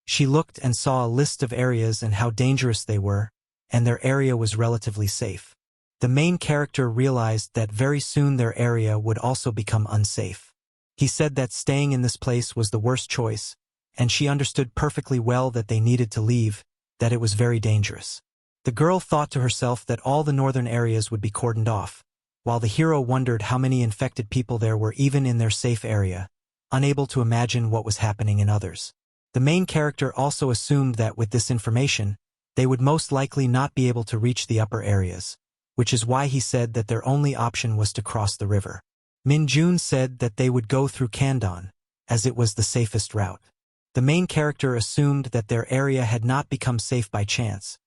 Speaker 1: She looked and saw a list of areas and how dangerous they were, and their area was relatively safe. The main character realized that very soon their area would also become unsafe. He said that staying in this place was the worst choice, and she understood perfectly well that they needed to leave, that it was very dangerous. The girl thought to herself that all the northern areas would be cordoned off, while the hero wondered how many infected people there were even in their safe area, unable to imagine what was happening in others. The main character also assumed that with this information, they would most likely not be able to reach the upper areas, which is why he said that their only option was to cross the river. Min-joon said that they would go through Kandon, as it was the safest route. The main character assumed that their area had not become safe by chance,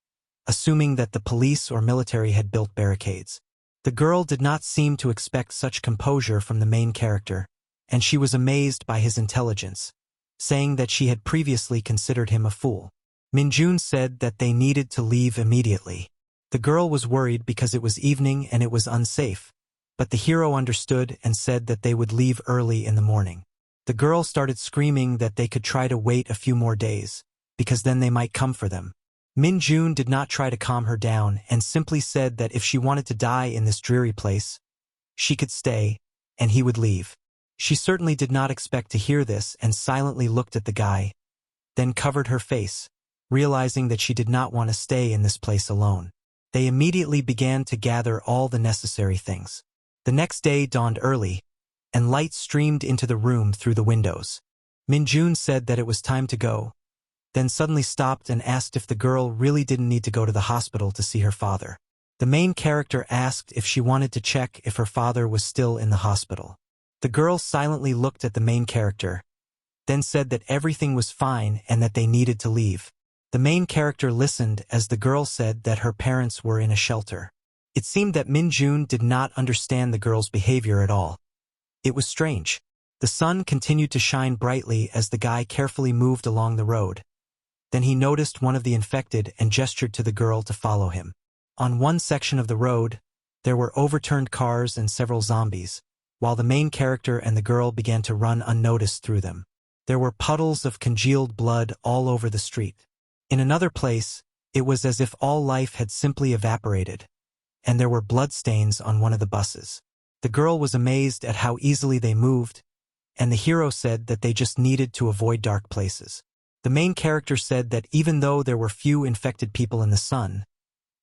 Speaker 1: assuming that the police or military had built barricades. The girl did not seem to expect such composure from the main character, and she was amazed by his intelligence, saying that she had previously considered him a fool. Min-joon said that they needed to leave immediately. The girl was worried because it was evening and it was unsafe, but the hero understood and said that they would leave early in the morning. The girl started screaming that they could try to wait a few more days, because then they might come for them. Min-joon did not try to calm her down and simply said that if she wanted to die in this dreary place, she could stay, and he would leave. She certainly did not expect to hear this and silently looked at the guy, then covered her face, realizing that she did not want to stay in this place alone. They immediately began to gather all the necessary things. The next day dawned early, and light streamed into the room through the windows. Min-joon said that it was time to go, then suddenly stopped and asked if the girl really didn't need to go to the hospital to see her father. The main character asked if she wanted to check if her father was still in the hospital. The girl silently looked at the main character, then said that everything was fine and that they needed to leave. The main character listened as the girl said that her parents were in a shelter. It seemed that Min-joon did not understand the girl's behavior at all. It was strange. The sun continued to shine brightly as the guy carefully moved along the road. Then he noticed one of the infected and gestured to the girl to follow him. On one section of the road, there were overturned cars and several zombies, while the main character and the girl began to run unnoticed through them. There were puddles of congealed blood all over the street. In another place, it was as if all life had simply evaporated, and there were bloodstains on one of the buses. The girl was amazed at how easily they moved, and the hero said that they just needed to avoid dark places. The main character said that even though there were few infected people in the sun,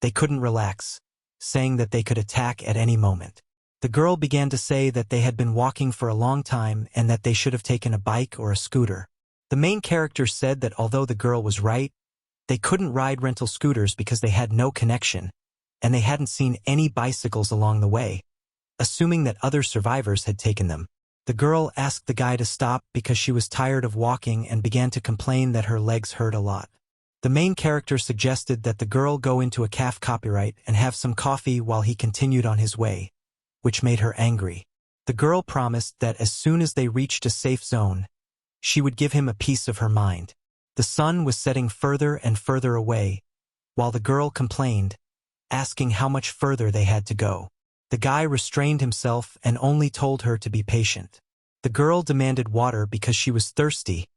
Speaker 1: they couldn't relax, saying that they could attack at any moment. The girl began to say that they had been walking for a long time and that they should have taken a bike or a scooter. The main character said that although the girl was right, they couldn't ride rental scooters because they had no connection, and they hadn't seen any bicycles along the way, assuming that other survivors had taken them. The girl asked the guy to stop because she was tired of walking and began to complain that her legs hurt a lot. The main character suggested that the girl go into a cafe copyright and have some coffee while he continued on his way, which made her angry. The girl promised that as soon as they reached a safe zone, she would give him a piece of her mind. The sun was setting further and further away, while the girl complained, asking how much further they had to go. The guy restrained himself and only told her to be patient. The girl demanded water because she was thirsty,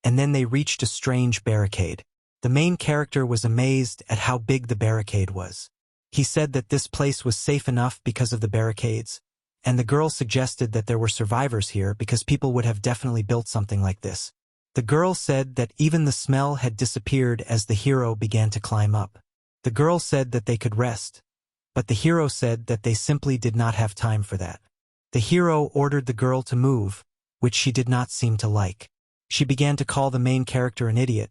Speaker 1: and then they reached a strange barricade. The main character was amazed at how big the barricade was. He said that this place was safe enough because of the barricades, and the girl suggested that there were survivors here because people would have definitely built something like this. The girl said that even the smell had disappeared as the hero began to climb up. The girl said that they could rest, but the hero said that they simply did not have time for that. The hero ordered the girl to move, which she did not seem to like. She began to call the main character an idiot,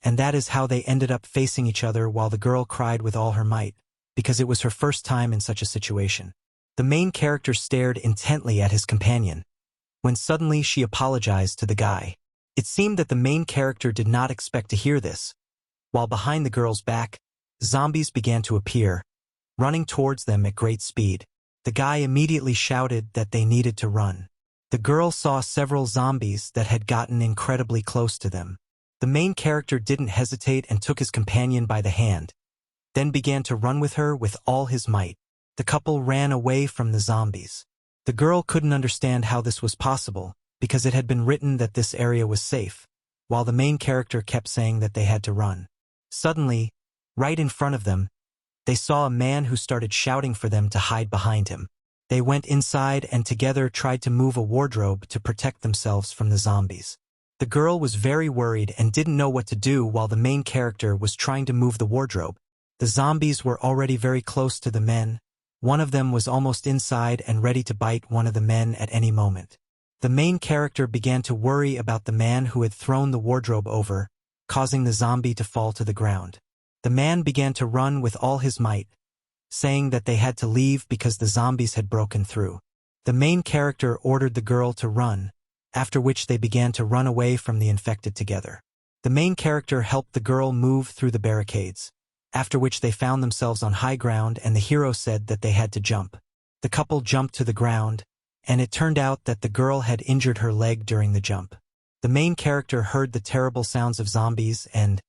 Speaker 1: and that is how they ended up facing each other while the girl cried with all her might, because it was her first time in such a situation. The main character stared intently at his companion, when suddenly she apologized to the guy. It seemed that the main character did not expect to hear this. While behind the girl's back, zombies began to appear, running towards them at great speed. The guy immediately shouted that they needed to run. The girl saw several zombies that had gotten incredibly close to them. The main character didn't hesitate and took his companion by the hand, then began to run with her with all his might. The couple ran away from the zombies. The girl couldn't understand how this was possible, because it had been written that this area was safe, while the main character kept saying that they had to run. Suddenly, right in front of them, they saw a man who started shouting for them to hide behind him. They went inside and together tried to move a wardrobe to protect themselves from the zombies. The girl was very worried and didn't know what to do while the main character was trying to move the wardrobe. The zombies were already very close to the men. One of them was almost inside and ready to bite one of the men at any moment. The main character began to worry about the man who had thrown the wardrobe over, causing the zombie to fall to the ground. The man began to run with all his might, saying that they had to leave because the zombies had broken through. The main character ordered the girl to run, after which they began to run away from the infected together. The main character helped the girl move through the barricades, after which they found themselves on high ground and the hero said that they had to jump. The couple jumped to the ground, and it turned out that the girl had injured her leg during the jump. The main character heard the terrible sounds of zombies and,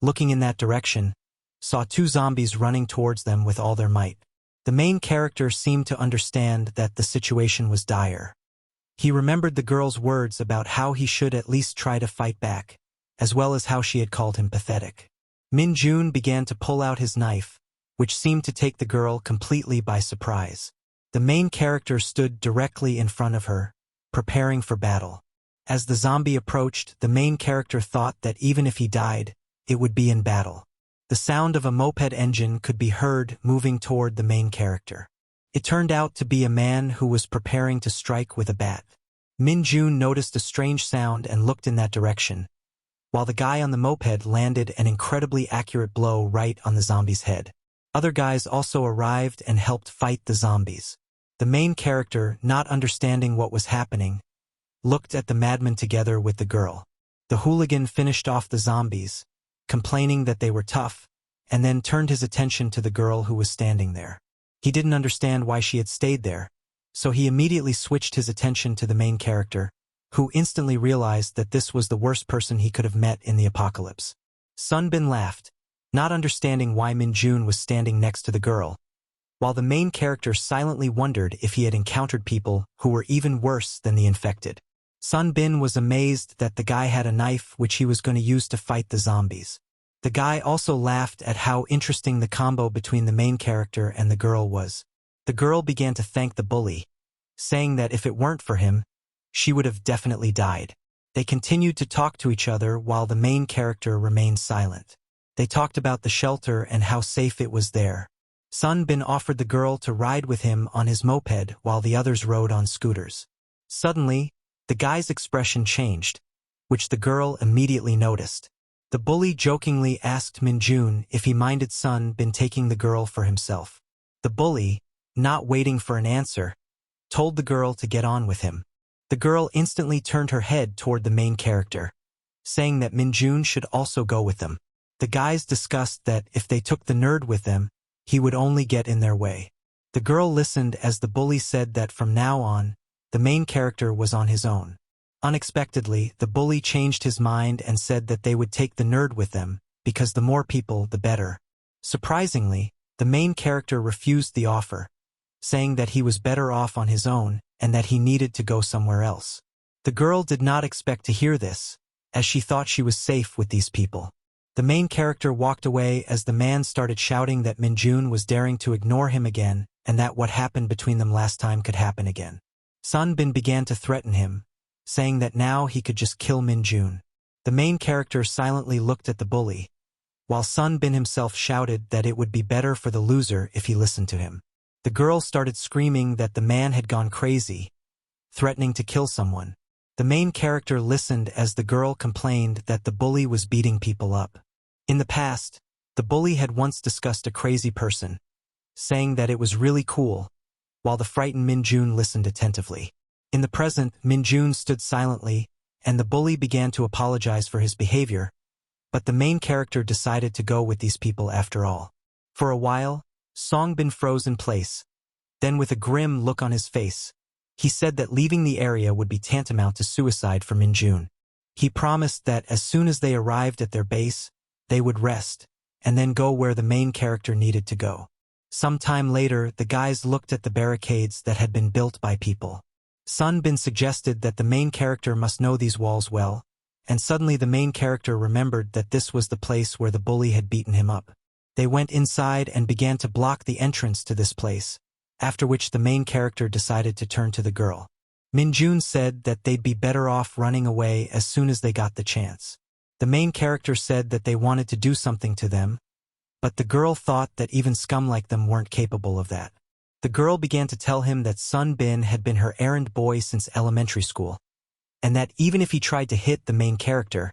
Speaker 1: looking in that direction, saw two zombies running towards them with all their might. The main character seemed to understand that the situation was dire. He remembered the girl's words about how he should at least try to fight back, as well as how she had called him pathetic. Min-joon began to pull out his knife, which seemed to take the girl completely by surprise. The main character stood directly in front of her, preparing for battle. As the zombie approached, the main character thought that even if he died, it would be in battle. The sound of a moped engine could be heard moving toward the main character. It turned out to be a man who was preparing to strike with a bat. Min-joon noticed a strange sound and looked in that direction, while the guy on the moped landed an incredibly accurate blow right on the zombie's head. Other guys also arrived and helped fight the zombies. The main character, not understanding what was happening, looked at the madmen together with the girl. The hooligan finished off the zombies, complaining that they were tough, and then turned his attention to the girl who was standing there. He didn't understand why she had stayed there, so he immediately switched his attention to the main character, who instantly realized that this was the worst person he could have met in the apocalypse. Chon Min laughed, not understanding why Min-joon was standing next to the girl, while the main character silently wondered if he had encountered people who were even worse than the infected. Chon Min was amazed that the guy had a knife which he was going to use to fight the zombies. The guy also laughed at how interesting the combo between the main character and the girl was. The girl began to thank the bully, saying that if it weren't for him, she would have definitely died. They continued to talk to each other while the main character remained silent. They talked about the shelter and how safe it was there. Chon Min offered the girl to ride with him on his moped while the others rode on scooters. Suddenly, the guy's expression changed, which the girl immediately noticed. The bully jokingly asked Min-joon if he minded Chon Min taking the girl for himself. The bully, not waiting for an answer, told the girl to get on with him. The girl instantly turned her head toward the main character, saying that Min-joon should also go with them. The guys discussed that if they took the nerd with them, he would only get in their way. The girl listened as the bully said that from now on, the main character was on his own. Unexpectedly, the bully changed his mind and said that they would take the nerd with them, because the more people, the better. Surprisingly, the main character refused the offer, saying that he was better off on his own and that he needed to go somewhere else. The girl did not expect to hear this, as she thought she was safe with these people. The main character walked away as the man started shouting that Min-joon was daring to ignore him again and that what happened between them last time could happen again. Chon Min began to threaten him, saying that now he could just kill Min-joon. The main character silently looked at the bully, while Chon Min himself shouted that it would be better for the loser if he listened to him. The girl started screaming that the man had gone crazy, threatening to kill someone. The main character listened as the girl complained that the bully was beating people up. In the past, the bully had once discussed a crazy person, saying that it was really cool, while the frightened Min-joon listened attentively. In the present, Min-joon stood silently, and the bully began to apologize for his behavior, but the main character decided to go with these people after all. For a while, Chon Min froze in place. Then with a grim look on his face, he said that leaving the area would be tantamount to suicide for Min-joon. He promised that as soon as they arrived at their base, they would rest, and then go where the main character needed to go. Some time later, the guys looked at the barricades that had been built by people. Chon Min suggested that the main character must know these walls well, and suddenly the main character remembered that this was the place where the bully had beaten him up. They went inside and began to block the entrance to this place, after which the main character decided to turn to the girl. Min-joon said that they'd be better off running away as soon as they got the chance. The main character said that they wanted to do something to them, but the girl thought that even scum like them weren't capable of that. The girl began to tell him that Sun Bin had been her errand boy since elementary school, and that even if he tried to hit the main character,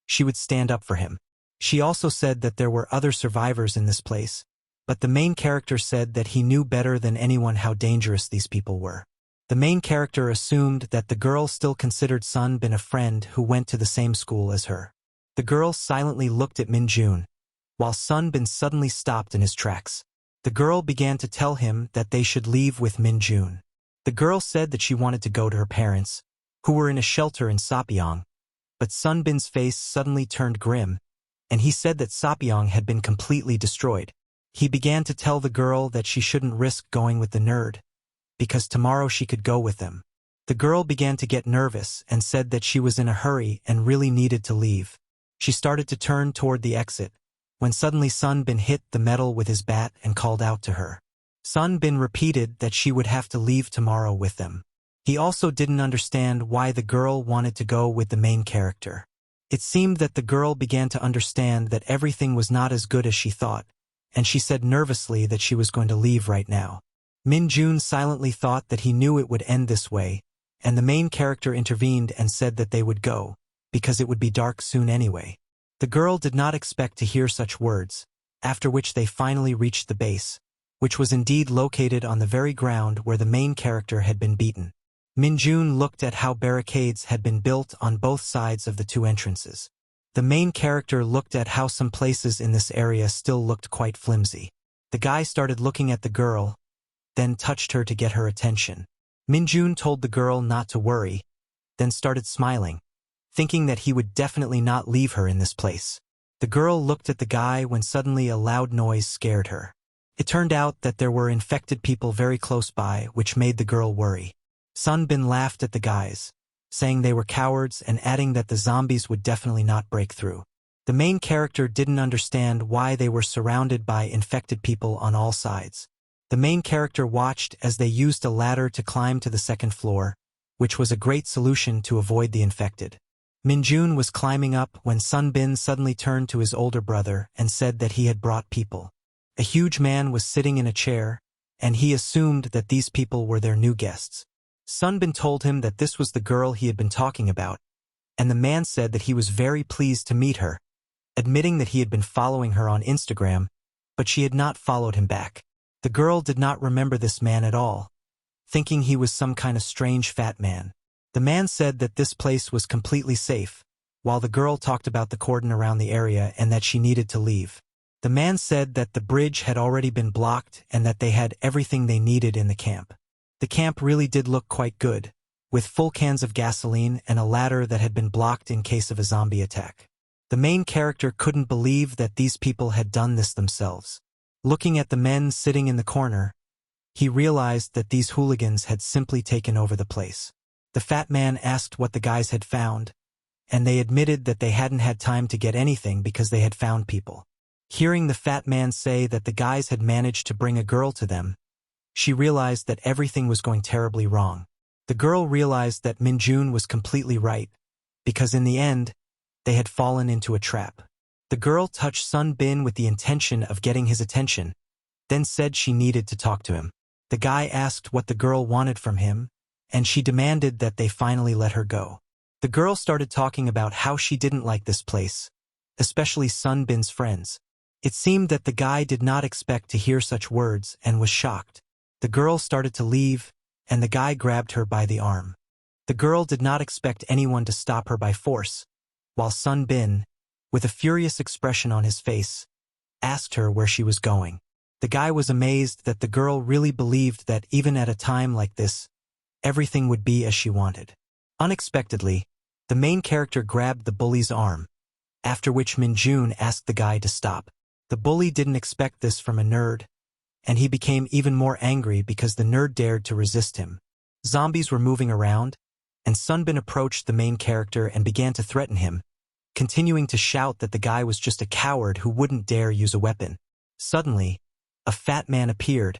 Speaker 1: she would stand up for him. She also said that there were other survivors in this place, but the main character said that he knew better than anyone how dangerous these people were. The main character assumed that the girl still considered Sun Bin a friend who went to the same school as her. The girl silently looked at Min-joon, while Sun Bin suddenly stopped in his tracks. The girl began to tell him that they should leave with Min-joon. The girl said that she wanted to go to her parents, who were in a shelter in Sapyeong, but Sun Bin's face suddenly turned grim, and he said that Sapyeong had been completely destroyed. He began to tell the girl that she shouldn't risk going with the nerd, because tomorrow she could go with them. The girl began to get nervous and said that she was in a hurry and really needed to leave. She started to turn toward the exit, when suddenly Sun Bin hit the metal with his bat and called out to her. Sun Bin repeated that she would have to leave tomorrow with them. He also didn't understand why the girl wanted to go with the main character. It seemed that the girl began to understand that everything was not as good as she thought, and she said nervously that she was going to leave right now. Min-joon silently thought that he knew it would end this way, and the main character intervened and said that they would go, because it would be dark soon anyway. The girl did not expect to hear such words, after which they finally reached the base, which was indeed located on the very ground where the main character had been beaten. Min-joon looked at how barricades had been built on both sides of the two entrances. The main character looked at how some places in this area still looked quite flimsy. The guy started looking at the girl, then touched her to get her attention. Min-joon told the girl not to worry, then started smiling, thinking that he would definitely not leave her in this place. The girl looked at the guy when suddenly a loud noise scared her. It turned out that there were infected people very close by, which made the girl worry. Sun Bin laughed at the guys, saying they were cowards and adding that the zombies would definitely not break through. The main character didn't understand why they were surrounded by infected people on all sides. The main character watched as they used a ladder to climb to the second floor, which was a great solution to avoid the infected. Min-joon was climbing up when Sun Bin suddenly turned to his older brother and said that he had brought people. A huge man was sitting in a chair, and he assumed that these people were their new guests. Sun Bin told him that this was the girl he had been talking about, and the man said that he was very pleased to meet her, admitting that he had been following her on Instagram, but she had not followed him back. The girl did not remember this man at all, thinking he was some kind of strange fat man. The man said that this place was completely safe, while the girl talked about the cordon around the area and that she needed to leave. The man said that the bridge had already been blocked and that they had everything they needed in the camp. The camp really did look quite good, with full cans of gasoline and a ladder that had been blocked in case of a zombie attack. The main character couldn't believe that these people had done this themselves. Looking at the men sitting in the corner, he realized that these hooligans had simply taken over the place. The fat man asked what the guys had found, and they admitted that they hadn't had time to get anything because they had found people. Hearing the fat man say that the guys had managed to bring a girl to them, she realized that everything was going terribly wrong. The girl realized that Min-joon was completely right, because in the end, they had fallen into a trap. The girl touched Sun Bin with the intention of getting his attention, then said she needed to talk to him. The guy asked what the girl wanted from him, and she demanded that they finally let her go. The girl started talking about how she didn't like this place, especially Sun Bin's friends. It seemed that the guy did not expect to hear such words and was shocked. The girl started to leave, and the guy grabbed her by the arm. The girl did not expect anyone to stop her by force, while Sun Bin, with a furious expression on his face, asked her where she was going. The guy was amazed that the girl really believed that even at a time like this, everything would be as she wanted. Unexpectedly, the main character grabbed the bully's arm, after which Min-joon asked the guy to stop. The bully didn't expect this from a nerd, and he became even more angry because the nerd dared to resist him. Zombies were moving around, and Sun Bin approached the main character and began to threaten him, continuing to shout that the guy was just a coward who wouldn't dare use a weapon. Suddenly, a fat man appeared,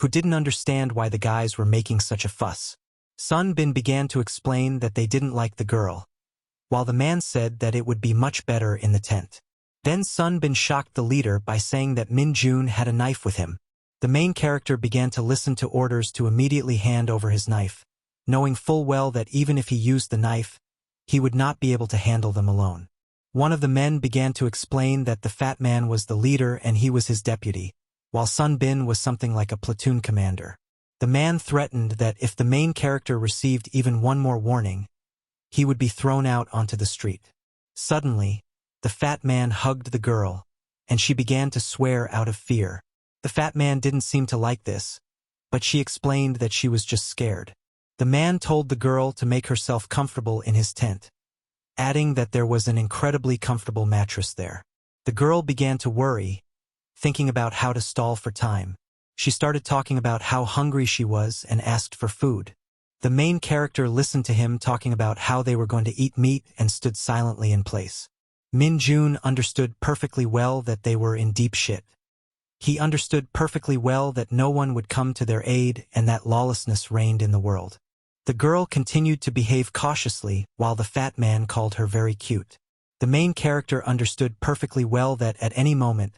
Speaker 1: who didn't understand why the guys were making such a fuss. Sun Bin began to explain that they didn't like the girl, while the man said that it would be much better in the tent. Then Sun Bin shocked the leader by saying that Min-joon had a knife with him. The main character began to listen to orders to immediately hand over his knife, knowing full well that even if he used the knife, he would not be able to handle them alone. One of the men began to explain that the fat man was the leader and he was his deputy, while Sun Bin was something like a platoon commander. The man threatened that if the main character received even one more warning, he would be thrown out onto the street. Suddenly, the fat man hugged the girl, and she began to swear out of fear. The fat man didn't seem to like this, but she explained that she was just scared. The man told the girl to make herself comfortable in his tent, adding that there was an incredibly comfortable mattress there. The girl began to worry, thinking about how to stall for time. She started talking about how hungry she was and asked for food. The main character listened to him talking about how they were going to eat meat and stood silently in place. Min-joon understood perfectly well that they were in deep shit. He understood perfectly well that no one would come to their aid and that lawlessness reigned in the world. The girl continued to behave cautiously while the fat man called her very cute. The main character understood perfectly well that at any moment,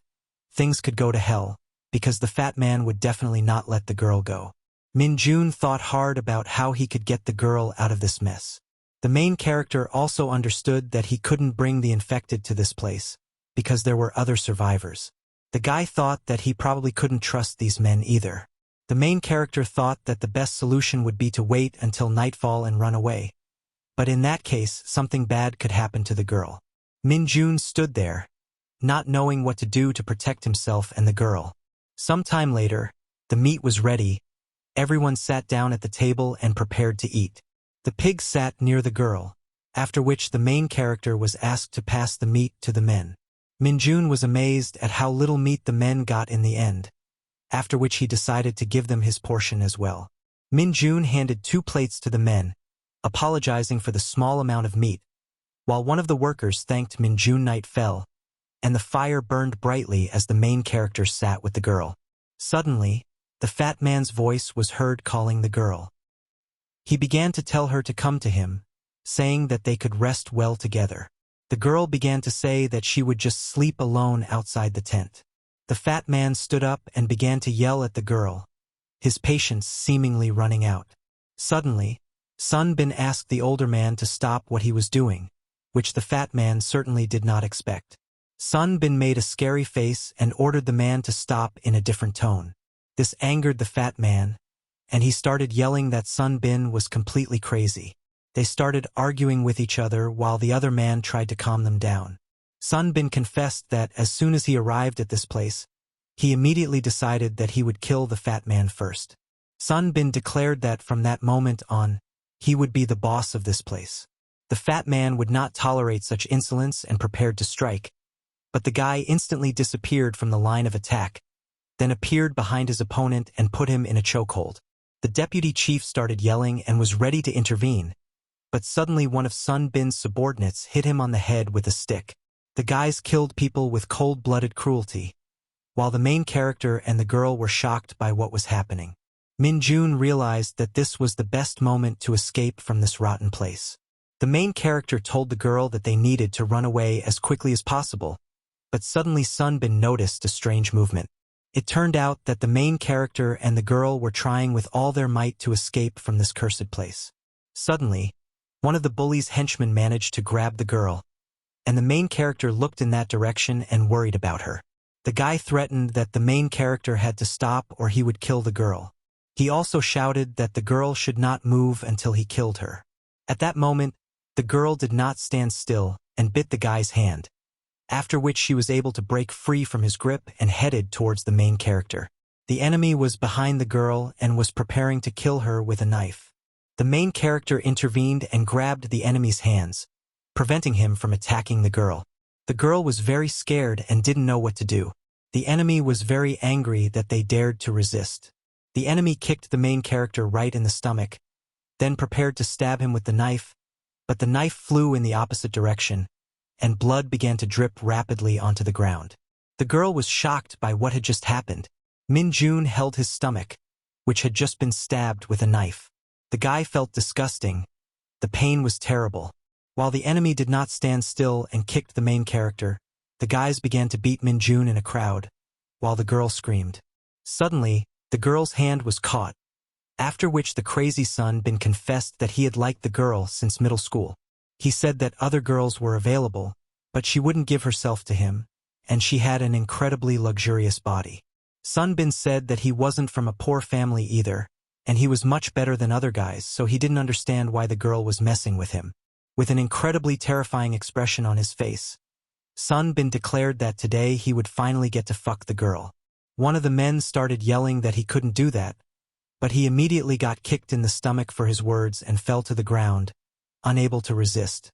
Speaker 1: things could go to hell, because the fat man would definitely not let the girl go. Min-joon thought hard about how he could get the girl out of this mess. The main character also understood that he couldn't bring the infected to this place, because there were other survivors. The guy thought that he probably couldn't trust these men either. The main character thought that the best solution would be to wait until nightfall and run away. But in that case, something bad could happen to the girl. Min-joon stood there, not knowing what to do to protect himself and the girl. Some time later, the meat was ready. Everyone sat down at the table and prepared to eat. The pig sat near the girl, after which the main character was asked to pass the meat to the men. Min-joon was amazed at how little meat the men got in the end, after which he decided to give them his portion as well. Min-joon handed 2 plates to the men, apologizing for the small amount of meat, while one of the workers thanked Min-joon. Night fell, and the fire burned brightly as the main character sat with the girl. Suddenly, the fat man's voice was heard calling the girl. He began to tell her to come to him, saying that they could rest well together. The girl began to say that she would just sleep alone outside the tent. The fat man stood up and began to yell at the girl, his patience seemingly running out. Suddenly, Sun Bin asked the older man to stop what he was doing, which the fat man certainly did not expect. Sun Bin made a scary face and ordered the man to stop in a different tone. This angered the fat man, and he started yelling that Sun Bin was completely crazy. They started arguing with each other while the other man tried to calm them down. Sun Bin confessed that as soon as he arrived at this place, he immediately decided that he would kill the fat man first. Sun Bin declared that from that moment on, he would be the boss of this place. The fat man would not tolerate such insolence and prepared to strike, but the guy instantly disappeared from the line of attack, then appeared behind his opponent and put him in a chokehold. The deputy chief started yelling and was ready to intervene, but suddenly one of Sun Bin's subordinates hit him on the head with a stick. The guys killed people with cold-blooded cruelty, while the main character and the girl were shocked by what was happening. Min-joon realized that this was the best moment to escape from this rotten place. The main character told the girl that they needed to run away as quickly as possible, but suddenly Sun Bin noticed a strange movement. It turned out that the main character and the girl were trying with all their might to escape from this cursed place. Suddenly, one of the bullies' henchmen managed to grab the girl, and the main character looked in that direction and worried about her. The guy threatened that the main character had to stop or he would kill the girl. He also shouted that the girl should not move until he killed her. At that moment, the girl did not stand still and bit the guy's hand, after which she was able to break free from his grip and headed towards the main character. The enemy was behind the girl and was preparing to kill her with a knife. The main character intervened and grabbed the enemy's hands, preventing him from attacking the girl. The girl was very scared and didn't know what to do. The enemy was very angry that they dared to resist. The enemy kicked the main character right in the stomach, then prepared to stab him with the knife, but the knife flew in the opposite direction, and blood began to drip rapidly onto the ground. The girl was shocked by what had just happened. Min-joon held his stomach, which had just been stabbed with a knife. The guy felt disgusting. The pain was terrible. While the enemy did not stand still and kicked the main character, the guys began to beat Min-joon in a crowd, while the girl screamed. Suddenly, the girl's hand was caught, after which the crazy Chon Bin confessed that he had liked the girl since middle school. He said that other girls were available, but she wouldn't give herself to him, and she had an incredibly luxurious body. Chon Bin said that he wasn't from a poor family either, and he was much better than other guys, so he didn't understand why the girl was messing with him. With an incredibly terrifying expression on his face, Chon Bin declared that today he would finally get to fuck the girl. One of the men started yelling that he couldn't do that, but he immediately got kicked in the stomach for his words and fell to the ground, unable to resist.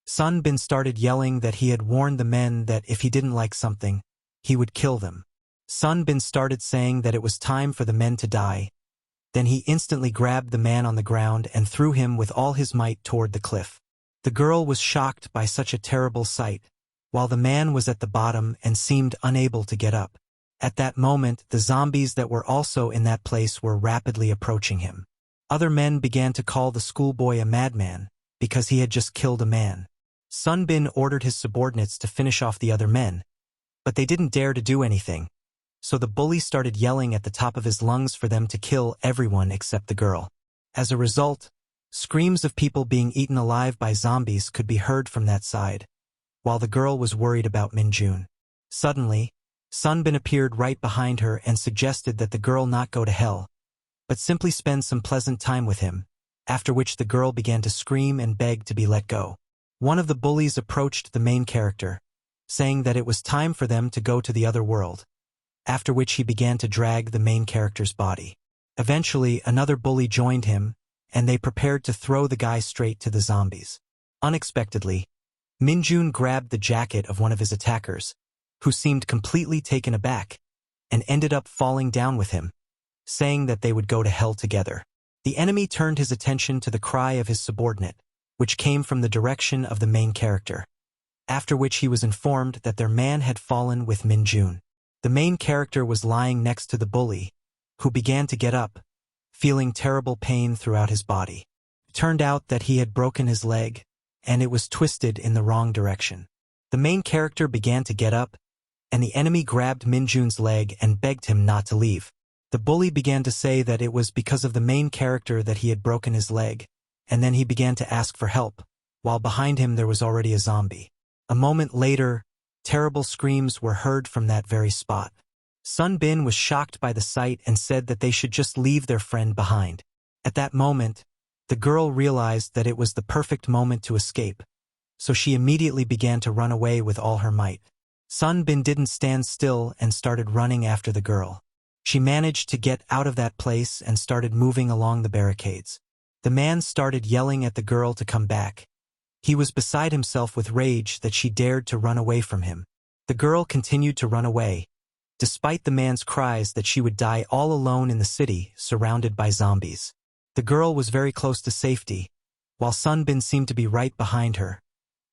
Speaker 1: Chon Bin started yelling that he had warned the men that if he didn't like something, he would kill them. Chon Bin started saying that it was time for the men to die. Then he instantly grabbed the man on the ground and threw him with all his might toward the cliff. The girl was shocked by such a terrible sight, while the man was at the bottom and seemed unable to get up. At that moment, the zombies that were also in that place were rapidly approaching him. Other men began to call the schoolboy a madman, because he had just killed a man. Chon Bin ordered his subordinates to finish off the other men, but they didn't dare to do anything, so the bully started yelling at the top of his lungs for them to kill everyone except the girl. As a result, screams of people being eaten alive by zombies could be heard from that side, while the girl was worried about Min-joon. Suddenly, Chon Bin appeared right behind her and suggested that the girl not go to hell, but simply spend some pleasant time with him, after which the girl began to scream and beg to be let go. One of the bullies approached the main character, saying that it was time for them to go to the other world, after which he began to drag the main character's body. Eventually, another bully joined him, and they prepared to throw the guy straight to the zombies. Unexpectedly, Min-joon grabbed the jacket of one of his attackers, who seemed completely taken aback, and ended up falling down with him, saying that they would go to hell together. The enemy turned his attention to the cry of his subordinate, which came from the direction of the main character, after which he was informed that their man had fallen with Min-joon. The main character was lying next to the bully, who began to get up, feeling terrible pain throughout his body. It turned out that he had broken his leg, and it was twisted in the wrong direction. The main character began to get up, and the enemy grabbed Min-joon's leg and begged him not to leave. The bully began to say that it was because of the main character that he had broken his leg, and then he began to ask for help, while behind him there was already a zombie. A moment later, terrible screams were heard from that very spot. Chon Bin was shocked by the sight and said that they should just leave their friend behind. At that moment, the girl realized that it was the perfect moment to escape, so she immediately began to run away with all her might. Chon Bin didn't stand still and started running after the girl. She managed to get out of that place and started moving along the barricades. The man started yelling at the girl to come back. He was beside himself with rage that she dared to run away from him. The girl continued to run away, despite the man's cries that she would die all alone in the city, surrounded by zombies. The girl was very close to safety, while Chon Bin seemed to be right behind her,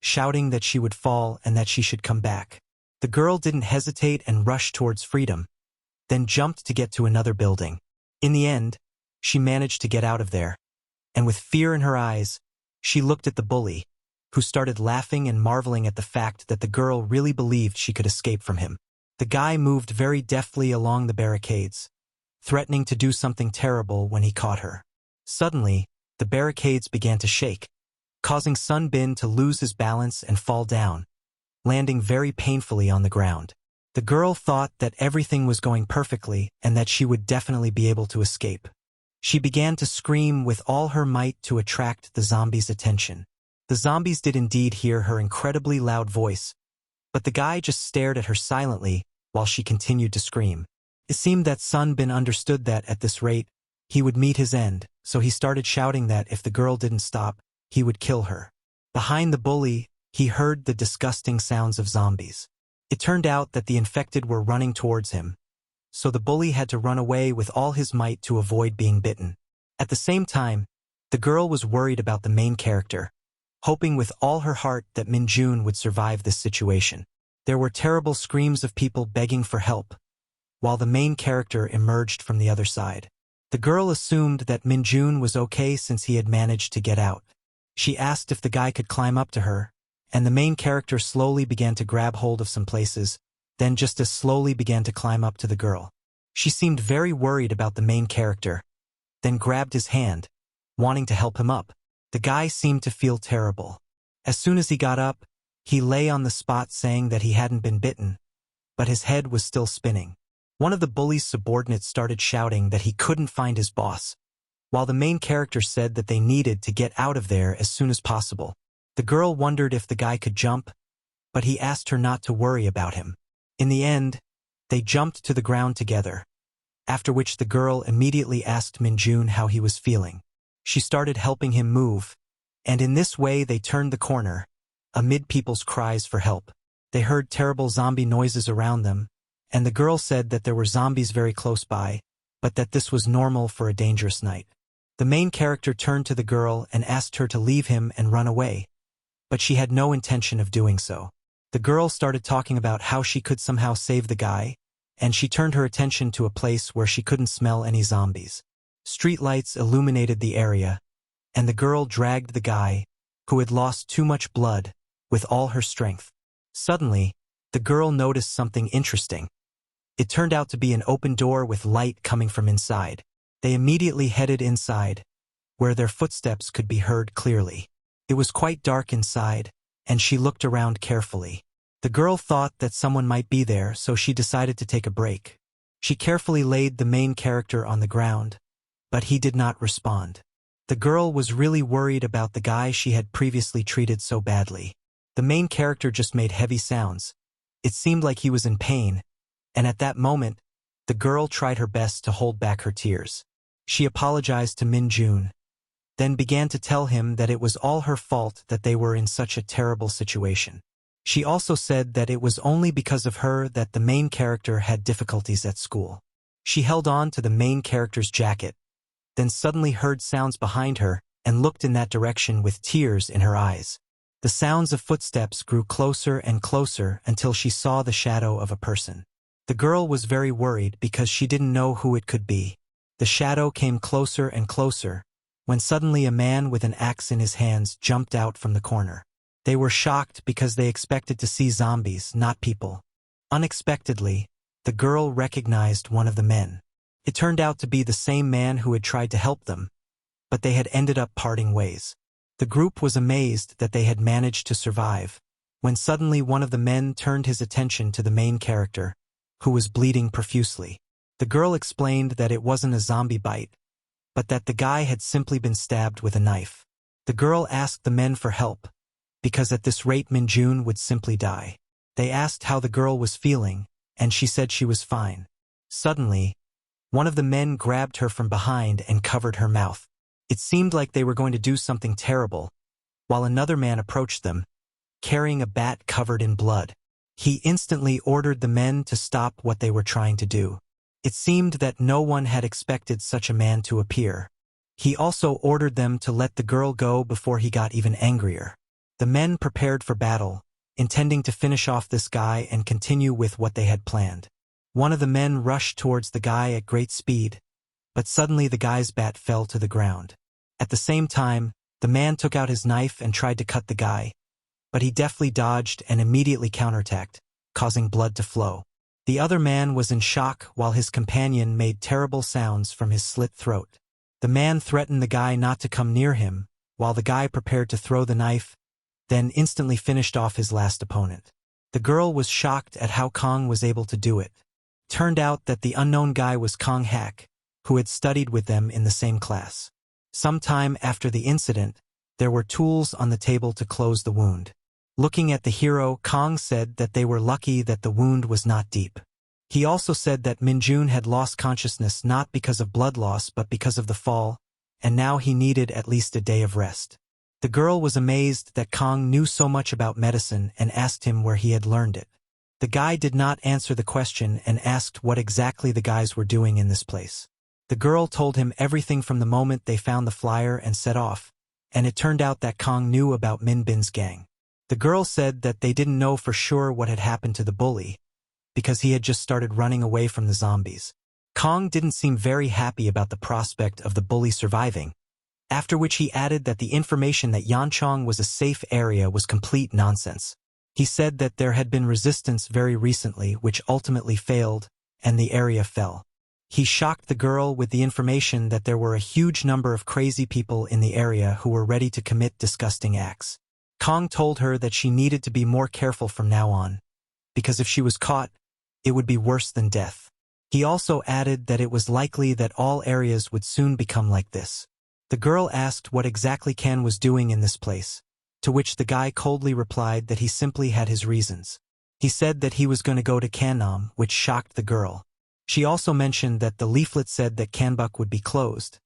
Speaker 1: shouting that she would fall and that she should come back. The girl didn't hesitate and rushed towards freedom, then jumped to get to another building. In the end, she managed to get out of there, and with fear in her eyes, she looked at the bully, who started laughing and marveling at the fact that the girl really believed she could escape from him. The guy moved very deftly along the barricades, threatening to do something terrible when he caught her. Suddenly, the barricades began to shake, causing Chon Bin to lose his balance and fall down, landing very painfully on the ground. The girl thought that everything was going perfectly and that she would definitely be able to escape. She began to scream with all her might to attract the zombies' attention. The zombies did indeed hear her incredibly loud voice, but the guy just stared at her silently while she continued to scream. It seemed that Chon Bin understood that at this rate, he would meet his end, so he started shouting that if the girl didn't stop, he would kill her. Behind the bully, he heard the disgusting sounds of zombies. It turned out that the infected were running towards him, so the bully had to run away with all his might to avoid being bitten. At the same time, the girl was worried about the main character, hoping with all her heart that Min-joon would survive this situation. There were terrible screams of people begging for help, while the main character emerged from the other side. The girl assumed that Min-joon was okay since he had managed to get out. She asked if the guy could climb up to her, and the main character slowly began to grab hold of some places, then just as slowly began to climb up to the girl. She seemed very worried about the main character, then grabbed his hand, wanting to help him up. The guy seemed to feel terrible. As soon as he got up, he lay on the spot saying that he hadn't been bitten, but his head was still spinning. One of the bully's subordinates started shouting that he couldn't find his boss, while the main character said that they needed to get out of there as soon as possible. The girl wondered if the guy could jump, but he asked her not to worry about him. In the end, they jumped to the ground together, after which the girl immediately asked Min-joon how he was feeling. She started helping him move, and in this way they turned the corner, amid people's cries for help. They heard terrible zombie noises around them, and the girl said that there were zombies very close by, but that this was normal for a dangerous night. The main character turned to the girl and asked her to leave him and run away, but she had no intention of doing so. The girl started talking about how she could somehow save the guy, and she turned her attention to a place where she couldn't smell any zombies. Streetlights illuminated the area, and the girl dragged the guy, who had lost too much blood, with all her strength. Suddenly, the girl noticed something interesting. It turned out to be an open door with light coming from inside. They immediately headed inside, where their footsteps could be heard clearly. It was quite dark inside, and she looked around carefully. The girl thought that someone might be there, so she decided to take a break. She carefully laid the main character on the ground, but he did not respond. The girl was really worried about the guy she had previously treated so badly. The main character just made heavy sounds. It seemed like he was in pain, and at that moment, the girl tried her best to hold back her tears. She apologized to Min-joon, then began to tell him that it was all her fault that they were in such a terrible situation. She also said that it was only because of her that the main character had difficulties at school. She held on to the main character's jacket, then suddenly heard sounds behind her and looked in that direction with tears in her eyes. The sounds of footsteps grew closer and closer until she saw the shadow of a person. The girl was very worried because she didn't know who it could be. The shadow came closer and closer, when suddenly a man with an axe in his hands jumped out from the corner. They were shocked because they expected to see zombies, not people. Unexpectedly, the girl recognized one of the men. It turned out to be the same man who had tried to help them, but they had ended up parting ways. The group was amazed that they had managed to survive, when suddenly one of the men turned his attention to the main character, who was bleeding profusely. The girl explained that it wasn't a zombie bite, but that the guy had simply been stabbed with a knife. The girl asked the men for help, because at this rate Min-joon would simply die. They asked how the girl was feeling, and she said she was fine. Suddenly, one of the men grabbed her from behind and covered her mouth. It seemed like they were going to do something terrible, while another man approached them, carrying a bat covered in blood. He instantly ordered the men to stop what they were trying to do. It seemed that no one had expected such a man to appear. He also ordered them to let the girl go before he got even angrier. The men prepared for battle, intending to finish off this guy and continue with what they had planned. One of the men rushed towards the guy at great speed, but suddenly the guy's bat fell to the ground. At the same time, the man took out his knife and tried to cut the guy, but he deftly dodged and immediately counterattacked, causing blood to flow. The other man was in shock while his companion made terrible sounds from his slit throat. The man threatened the guy not to come near him, while the guy prepared to throw the knife, then instantly finished off his last opponent. The girl was shocked at how Kong was able to do it. Turned out that the unknown guy was Kong Hak, who had studied with them in the same class. Sometime after the incident, there were tools on the table to close the wound. Looking at the hero, Kong said that they were lucky that the wound was not deep. He also said that Min-joon had lost consciousness not because of blood loss but because of the fall, and now he needed at least a day of rest. The girl was amazed that Kong knew so much about medicine and asked him where he had learned it. The guy did not answer the question and asked what exactly the guys were doing in this place. The girl told him everything from the moment they found the flyer and set off, and it turned out that Kong knew about Min Bin's gang. The girl said that they didn't know for sure what had happened to the bully, because he had just started running away from the zombies. Kong didn't seem very happy about the prospect of the bully surviving, after which he added that the information that Yanchong was a safe area was complete nonsense. He said that there had been resistance very recently which ultimately failed, and the area fell. He shocked the girl with the information that there were a huge number of crazy people in the area who were ready to commit disgusting acts. Kong told her that she needed to be more careful from now on, because if she was caught, it would be worse than death. He also added that it was likely that all areas would soon become like this. The girl asked what exactly Kan was doing in this place, to which the guy coldly replied that he simply had his reasons. He said that he was going to go to Kannam, which shocked the girl. She also mentioned that the leaflet said that Kanbuk would be closed,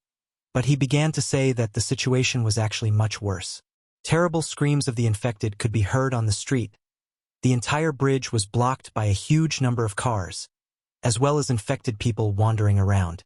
Speaker 1: but he began to say that the situation was actually much worse. Terrible screams of the infected could be heard on the street. The entire bridge was blocked by a huge number of cars, as well as infected people wandering around.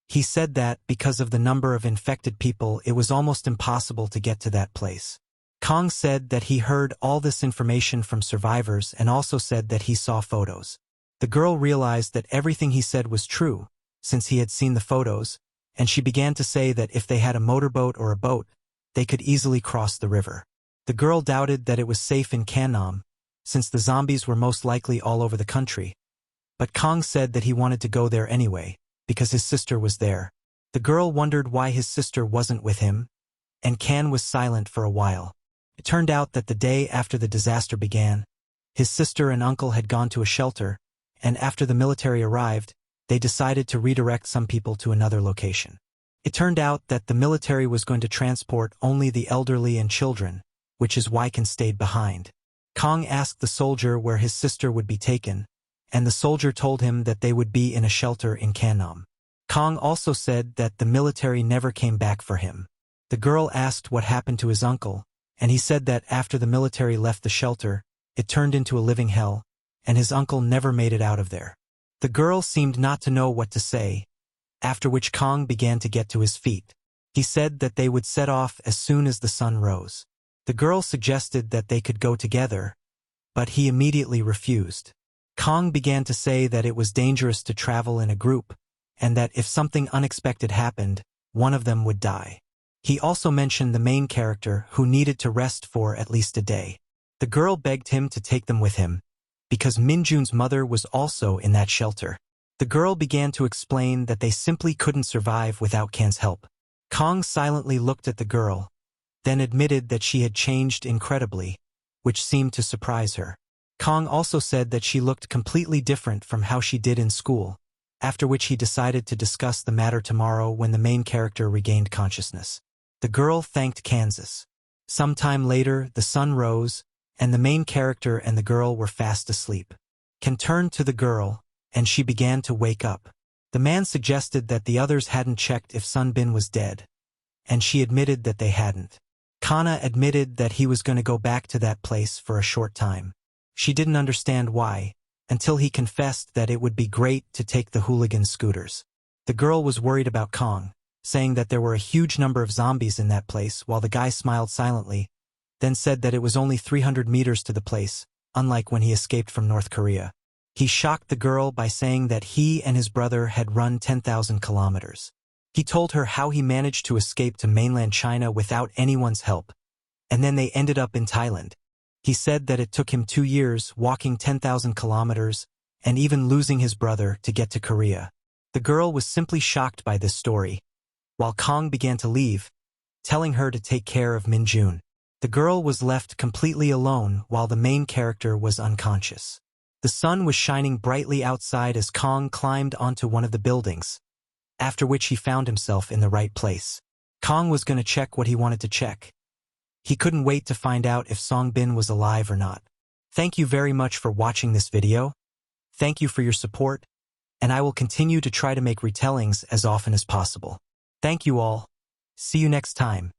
Speaker 1: He said that, because of the number of infected people, it was almost impossible to get to that place. Kong said that he heard all this information from survivors and also said that he saw photos. The girl realized that everything he said was true, since he had seen the photos, and she began to say that if they had a motorboat or a boat, they could easily cross the river. The girl doubted that it was safe in Kannam, since the zombies were most likely all over the country. But Kong said that he wanted to go there anyway, because his sister was there. The girl wondered why his sister wasn't with him, and Kan was silent for a while. It turned out that the day after the disaster began, his sister and uncle had gone to a shelter, and after the military arrived, they decided to redirect some people to another location. It turned out that the military was going to transport only the elderly and children, which is why Kan stayed behind. Kong asked the soldier where his sister would be taken, and the soldier told him that they would be in a shelter in Kannam. Kong also said that the military never came back for him. The girl asked what happened to his uncle, and he said that after the military left the shelter, it turned into a living hell, and his uncle never made it out of there. The girl seemed not to know what to say, after which Kong began to get to his feet. He said that they would set off as soon as the sun rose. The girl suggested that they could go together, but he immediately refused. Kong began to say that it was dangerous to travel in a group, and that if something unexpected happened, one of them would die. He also mentioned the main character who needed to rest for at least a day. The girl begged him to take them with him, because Min-joon's mother was also in that shelter. The girl began to explain that they simply couldn't survive without Kan's help. Kong silently looked at the girl, then admitted that she had changed incredibly, which seemed to surprise her. Kong also said that she looked completely different from how she did in school, after which he decided to discuss the matter tomorrow when the main character regained consciousness. The girl thanked Kansas. Sometime later, the sun rose, and the main character and the girl were fast asleep. Kan turned to the girl, and she began to wake up. The man suggested that the others hadn't checked if Sun Bin was dead, and she admitted that they hadn't. Kana admitted that he was going to go back to that place for a short time. She didn't understand why, until he confessed that it would be great to take the hooligan scooters. The girl was worried about Kong, saying that there were a huge number of zombies in that place, while the guy smiled silently, then said that it was only 300 meters to the place, unlike when he escaped from North Korea. He shocked the girl by saying that he and his brother had run 10,000 kilometers. He told her how he managed to escape to mainland China without anyone's help, and then they ended up in Thailand. He said that it took him 2 years walking 10,000 kilometers and even losing his brother to get to Korea. The girl was simply shocked by this story, while Kong began to leave, telling her to take care of Min-joon. The girl was left completely alone while the main character was unconscious. The sun was shining brightly outside as Kong climbed onto one of the buildings, after which he found himself in the right place. Kong was going to check what he wanted to check. He couldn't wait to find out if Song Bin was alive or not. Thank you very much for watching this video. Thank you for your support, and I will continue to try to make retellings as often as possible. Thank you all. See you next time.